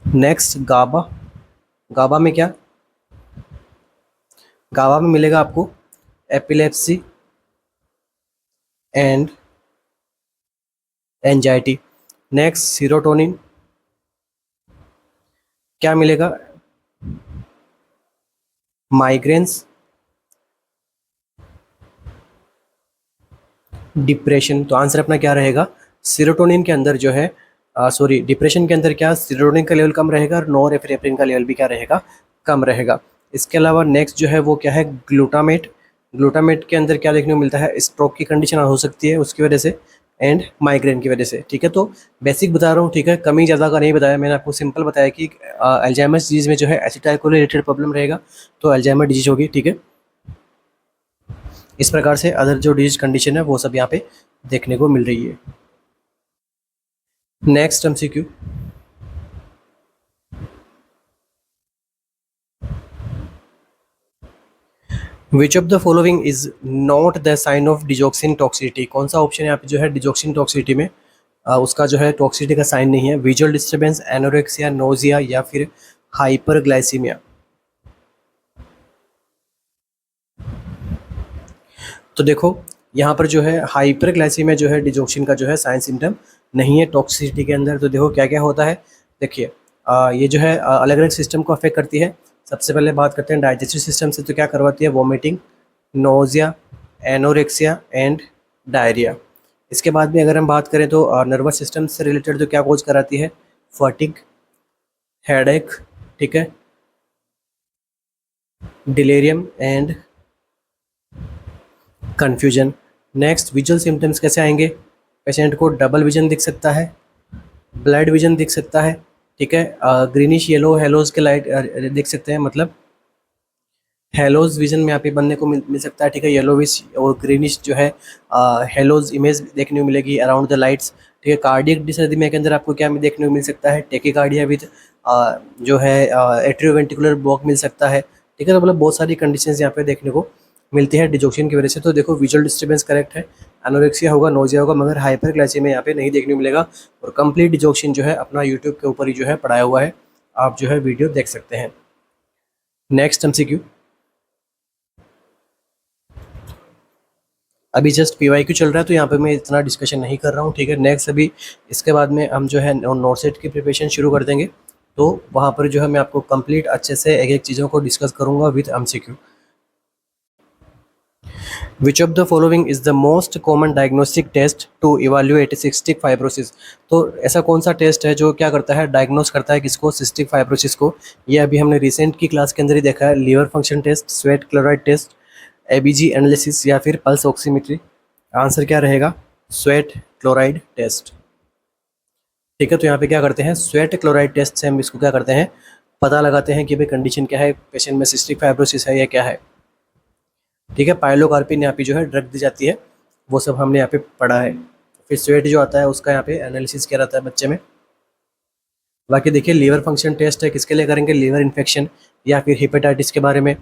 Speaker 1: Next GABA, GABA में क्या, गाबा में मिलेगा आपको epilepsy and anxiety. Next serotonin, क्या मिलेगा, माइग्रेन्स, डिप्रेशन। तो आंसर अपना क्या रहेगा, सीरोटोनिन के अंदर जो है सॉरी डिप्रेशन के अंदर क्या सीरोटोनिन का लेवल कम रहेगा और नॉरएपिनेफ्रिन का लेवल भी क्या रहेगा, कम रहेगा। इसके अलावा नेक्स्ट जो है वो क्या है, ग्लूटामेट। ग्लूटामेट के अंदर क्या देखने को मिलता है, स्ट्रोक की कंडीशन हो सकती है उसकी वजह से एंड माइग्रेन की वजह से। ठीक है, तो बेसिक बता रहा हूँ, ठीक है, कमी ज़्यादा का नहीं बताया मैंने आपको, सिंपल बताया कि अल्जाइमर्स डिजीज़ में जो है एसिटाइलकोलिन रिलेटेड प्रॉब्लम रहेगा तो अल्जाइमर डिजीज होगी। ठीक है, इस प्रकार से अदर जो डिजीज कंडीशन है वो सब यहाँ पे देखने को मिल रही है। Next MCQ, which of the following is not the sign of digoxin toxicity. कौन सा ऑप्शन यहाँ पे जो है डिजॉक्सिन टॉक्सिसिटी में उसका जो है टॉक्सिसिटी का साइन नहीं है, विजुअल डिस्टर्बेंस, एनोरेक्सिया, नोजिया या फिर हाइपरग्लाइसीमिया। तो देखो यहाँ पर जो है हाइपरग्लाइसीमिया जो है डिजॉक्सिन का जो है साइन सिम्टम नहीं है टॉक्सिसिटी के अंदर। तो देखो क्या क्या होता है, देखिए ये जो है अलग अलग सिस्टम को अफेक्ट करती है। सबसे पहले बात करते हैं डाइजेस्टिव सिस्टम से, तो क्या करवाती है, vomiting, nausea, anorexia and diarrhoea. इसके बाद में अगर हम बात करें तो नर्वस सिस्टम से रिलेटेड तो क्या कोज कराती है, फटिग, हेडेक, ठीक है, delirium and confusion. Next visual symptoms कैसे आएंगे? पेशेंट को डबल विजन दिख सकता है, ब्लड विजन दिख सकता है, ठीक है, ग्रीनिश येलो हेलोज के लाइट दिख सकते हैं, मतलब हेलोज विजन में यहाँ पे बनने को मिल सकता है, ठीक है, येलोविश और ग्रीनिश जो है हेलोज इमेज देखने को मिलेगी अराउंड द लाइट्स, ठीक है। कार्डियक डिसरिथमिया के अंदर आपको क्या देखने को मिल सकता है? टेकिकार्डिया विद जो है एट्रियोवेंट्रिकुलर ब्लॉक मिल सकता है, ठीक है। तो मतलब बहुत सारी कंडीशंस यहाँ पे देखने को मिलती है डिजोक्सिन की वजह से। तो देखो विजुअल डिस्टर्बेंस करेक्ट है, एनोरेक्सिया होगा, नोजिया होगा, मगर हाइपरग्लाइसेमिया यहाँ पे नहीं देखने को मिलेगा। और कंप्लीट डिजोक्सिन जो है अपना यूट्यूब के ऊपर ही जो है पढ़ाया हुआ है, आप जो है वीडियो देख सकते हैं। नेक्स्ट एमसीक्यू, अभी जस्ट पीवाईक्यू चल रहा है तो यहाँ पे मैं इतना डिस्कशन नहीं कर रहा हूँ, ठीक है। नेक्स्ट अभी इसके बाद में हम जो है नोट सेट की प्रिपरेशन शुरू कर देंगे, तो वहाँ पर जो है मैं आपको कंप्लीट अच्छे से एक एक चीज़ों को डिस्कस करूँगा with MCQ. Which of the following is the most common diagnostic test to evaluate cystic fibrosis? तो ऐसा कौन सा टेस्ट है जो क्या करता है, डायग्नोस करता है किसको? सिस्टिक फाइब्रोसिस को। ये अभी हमने रिसेंट की क्लास के अंदर ही देखा है, liver function test, sweat chloride test, ABG analysis या फिर पल्स ऑक्सीमेट्री। आंसर क्या रहेगा? स्वेट क्लोराइड टेस्ट, ठीक है। तो यहाँ पे क्या करते हैं, स्वेट क्लोराइड टेस्ट से हम इसको क्या करते हैं, पता लगाते हैं कि भाई कंडीशन क्या है, पेशेंट में सिस्टिक फाइब्रोसिस है या क्या है, ठीक है। पाइलोकार्पिन यहाँ पे जो है ड्रग दी जाती है, वो सब हमने यहाँ पे पढ़ा है। फिर स्वेट जो आता है उसका यहाँ पे एनालिसिस किया जाता है बच्चे में। बाकी देखिए लीवर फंक्शन टेस्ट है, किसके लिए करेंगे? लीवर इन्फेक्शन या फिर हेपेटाइटिस के बारे में,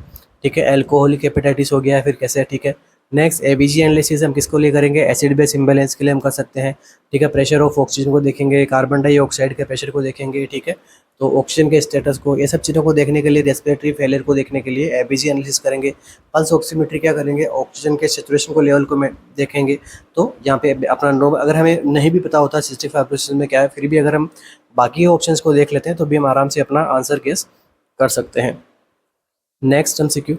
Speaker 1: ठीक है। एल्कोहलिक हेपेटाइटिस हो गया है फिर कैसे, ठीक है। नेक्स्ट एबीजी एनालिसिस हम किसको लिए करेंगे? एसिड बेस इम्बैलेंस के लिए हम कर सकते हैं, ठीक है। प्रेशर ऑफ ऑक्सीजन को देखेंगे, कार्बन डाइऑक्साइड के प्रेशर को देखेंगे, ठीक है। तो ऑक्सीजन के स्टेटस को, ये सब चीज़ों को देखने के लिए, रेस्पिरेटरी फेलियर को देखने के लिए एबीजी एनालिसिस करेंगे। पल्स ऑक्सीमेट्री क्या करेंगे? ऑक्सीजन के सेचुरेशन को, लेवल को देखेंगे। तो यहाँ पे अपना अगर हमें नहीं भी पता होता सिस्टिक फाइब्रोसिस में क्या है, फिर भी अगर हम बाकी ऑप्शंस को देख लेते हैं तो भी हम आराम से अपना आंसर गेस कर सकते हैं। Next MCQ,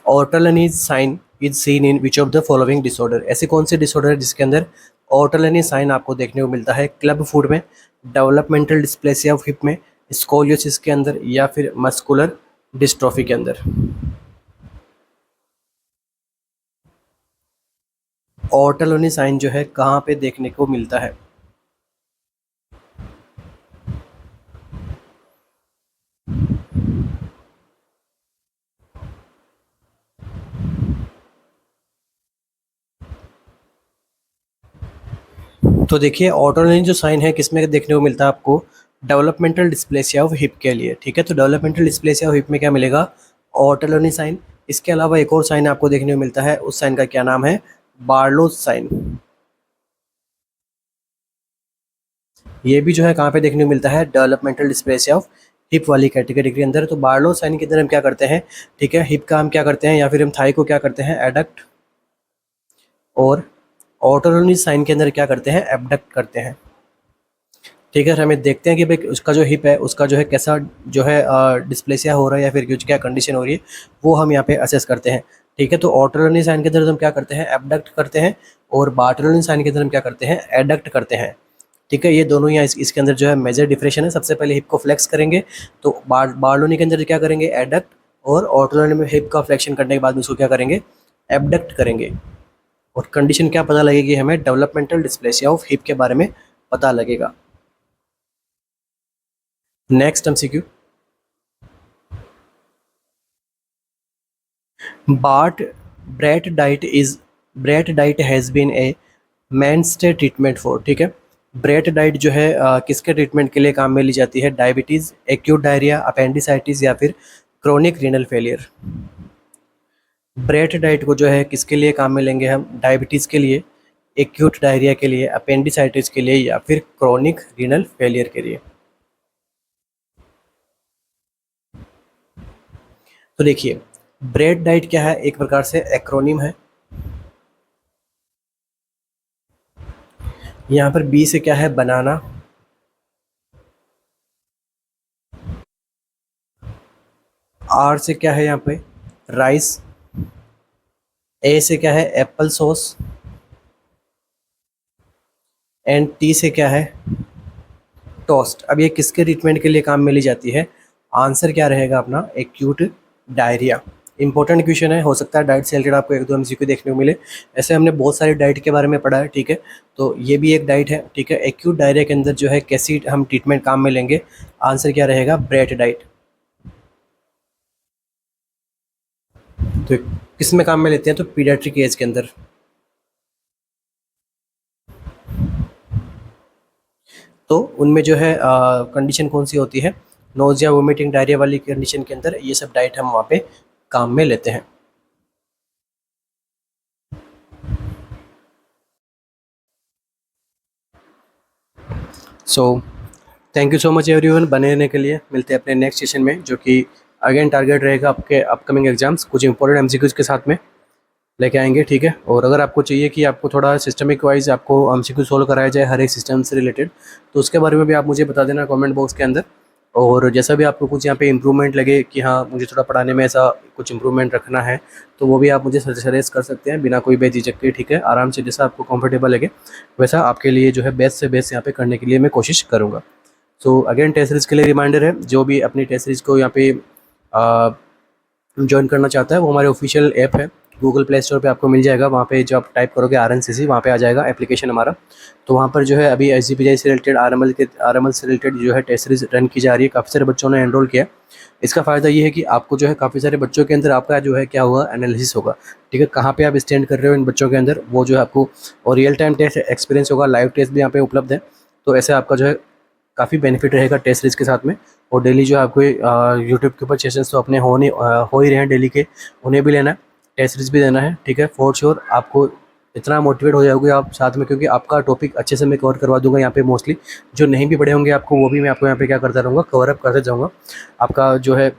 Speaker 1: Ortolani sign is seen in which of the following disorder? ऐसे कौन से डिसऑर्डर है जिसके अंदर ऑर्टोलनी साइन आपको देखने को मिलता है? क्लब फूड में, डेवलपमेंटल डिस्प्लेसिया ऑफ हिप में, स्कोलियोसिस के अंदर या फिर मस्कुलर डिस्ट्रोफी के अंदर? ऑर्टोलनी साइन जो है कहाँ पे देखने को मिलता है? तो देखिए ऑटोनोमी जो साइन है किसमें देखने को मिलता है आपको? डेवलपमेंटल डिस्प्लेसिया ऑफ हिप के लिए, ठीक है। तो डेवलपमेंटल डिस्प्लेसिया ऑफ हिप में क्या मिलेगा? ऑटोलोनी साइन। इसके अलावा एक और साइन आपको देखने को मिलता है, उस साइन का क्या नाम है? बार्लोस साइन। ये भी जो है कहाँ पे देखने को मिलता है? डेवलपमेंटल डिस्प्लेसिया ऑफ हिप वाली कैटेगरी के अंदर। तो बार्लोस साइन के अंदर हम क्या करते हैं, ठीक है, हिप का हम क्या करते हैं या फिर हम थाई को क्या करते हैं? एडक्ट। और ऑटोलोनी साइन के अंदर क्या करते हैं? एबडक्ट करते हैं, ठीक है। हमें देखते हैं कि भाई उसका जो हिप है उसका जो है कैसा जो है डिस्प्लेसिया हो रहा है या फिर कुछ क्या कंडीशन हो रही है, वो हम यहाँ पे असेस करते हैं, ठीक है। तो ऑटोलोनी साइन के अंदर हम क्या करते हैं? एबडक्ट करते हैं। और बार्टोलोनी साइन के अंदर हम क्या करते हैं? एडक्ट करते हैं, ठीक है। ये दोनों यहाँ इसके अंदर जो है मेजर डिफरेंशन है। सबसे पहले हिप को फ्लेक्स करेंगे, तो बार्लोनी के अंदर क्या करेंगे? एडक्ट। और ऑटोलोनी में हिप का फ्लेक्शन करने के बाद में उसको क्या करेंगे? एबडक्ट करेंगे। और कंडीशन क्या पता लगेगी हमें? डेवलपमेंटल डिस्प्लेसिया ऑफ हिप के बारे में पता लगेगा। Next MCQ, Bart Brett diet is Brett diet has been a mainstay treatment for, ठीक है। ब्रेट डाइट जो है किसके ट्रीटमेंट के लिए काम में ली जाती है? डायबिटीज़, एक्यूट डायरिया, अपेंडिसाइटिस या फिर chronic renal failure? BRAT diet को जो है किसके लिए काम में लेंगे हम? डायबिटीज़ के लिए, एक्यूट डायरिया के लिए, अपेंडिसाइटिस के लिए या फिर क्रोनिक रीनल फेलियर के लिए? तो देखिए ब्रेड डाइट क्या है? एक प्रकार से एक्रोनिम है। यहाँ पर बी से क्या है? बनाना। आर से क्या है यहाँ पे? राइस। ए से क्या है? Apple sauce. एंड टी से क्या है? टोस्ट। अब ये किसके ट्रीटमेंट के लिए काम में ली जाती है? आंसर क्या रहेगा अपना? Acute diarrhoea. इंपॉर्टेंट क्वेश्चन है, हो सकता है डाइट से रिलेटेड आपको एक दो एमसीक्यू देखने को मिले। ऐसे हमने बहुत सारी डाइट के बारे में पढ़ा है, ठीक है, तो ये भी एक डाइट है, ठीक है। एक्यूट डायरिया के अंदर जो है कैसी हम ट्रीटमेंट काम में लेंगे? आंसर क्या रहेगा? BRAT diet. तो किस में काम में लेते हैं? तो पीडियाट्रिक एज के अंदर। तो उनमें जो है कंडीशन कौन सी होती है? नोजिया, वोमिटिंग, डायरिया वाली कंडीशन के अंदर ये सब डाइट हम वहाँ पे काम में लेते हैं। So thank you so much everyone, बने रहने के लिए। मिलते हैं अपने नेक्स्ट सेशन में, जो कि अगेन टारगेट रहेगा आपके अपकमिंग एग्जाम्स, कुछ इंपॉर्टेंट एमसीक्यूज के साथ में लेके आएंगे, ठीक है। और अगर आपको चाहिए कि आपको थोड़ा सिस्टमिक वाइज आपको एमसीक्यू सोल्व कराया जाए हर एक सिस्टम से रिलेटेड, तो उसके बारे में भी आप मुझे बता देना कमेंट बॉक्स के अंदर। और जैसा भी आपको कुछ यहाँ पे इम्प्रूवमेंट लगे कि हाँ मुझे थोड़ा पढ़ाने में ऐसा कुछ इम्प्रूवमेंट रखना है, तो वो भी आप मुझे सजेस्ट कर सकते हैं बिना कोई बेझिझक के, ठीक है। आराम से जैसा आपको कंफर्टेबल लगे वैसा आपके लिए जो है बेस्ट से बेस्ट यहाँ पे करने के लिए मैं कोशिश करूँगा। सो अगेन टेस्ट सीरीज़ के लिए रिमाइंडर है, जो भी अपनी टेस्ट सीरीज़ को यहाँ पे ज्वाइन करना चाहता है वो हमारे ऑफिशियल ऐप है, गूगल प्ले स्टोर पे आपको मिल जाएगा। वहाँ पे जब आप टाइप करोगे RNCC, वहाँ पे आ जाएगा एप्लीकेशन हमारा। तो वहाँ पर जो है अभी SGPI से रिलेटेड, RML से रिलेटेड जो है टेस्ट सीरीज रन की जा रही है। काफ़ी सारे बच्चों ने एनरोल किया। इसका फ़ायदा ये है कि आपको जो है काफ़ी सारे बच्चों के अंदर आपका जो है क्या होगा, एनालिसिस होगा, ठीक है। कहाँ पे आप स्टैंड कर रहे हो इन बच्चों के अंदर, वो जो है आपको, और रियल टाइम टेस्ट एक्सपीरियंस होगा, लाइव टेस्ट भी यहाँ पे उपलब्ध है। तो ऐसे आपका जो है काफ़ी बेनिफिट रहेगा टेस्ट सीरीज के साथ में। और डेली जो आपको यूट्यूब के ऊपर सेशंस तो अपने हो ही रहे हैं डेली के, उन्हें भी लेना है, टेस्ट सीरीज भी देना है, ठीक है। फॉर श्योर आपको इतना मोटिवेट हो जाओगे आप साथ में, क्योंकि आपका टॉपिक अच्छे से मैं कवर करवा दूंगा यहाँ पे। मोस्टली जो नहीं भी पढ़े होंगे आपको, वो भी मैं आपको यहाँ पे क्या करता रहूँगा, कवर अप करते जाऊँगा। आपका जो है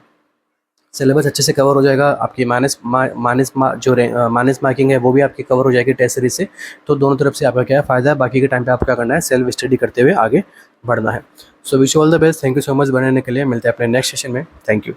Speaker 1: सिलेबस अच्छे से कवर हो जाएगा, आपकी माइनस मार्किंग है वो भी आपकी कवर हो जाएगी टेस्ट सीरीज से। तो दोनों तरफ से आपका क्या है फ़ायदा है। बाकी के टाइम पे आपको क्या करना है, सेल्फ स्टडी करते हुए आगे बढ़ना है। So wish all the best, thank you so much बनने के लिए। मिलते हैं अपने नेक्स्ट सेशन में। Thank you.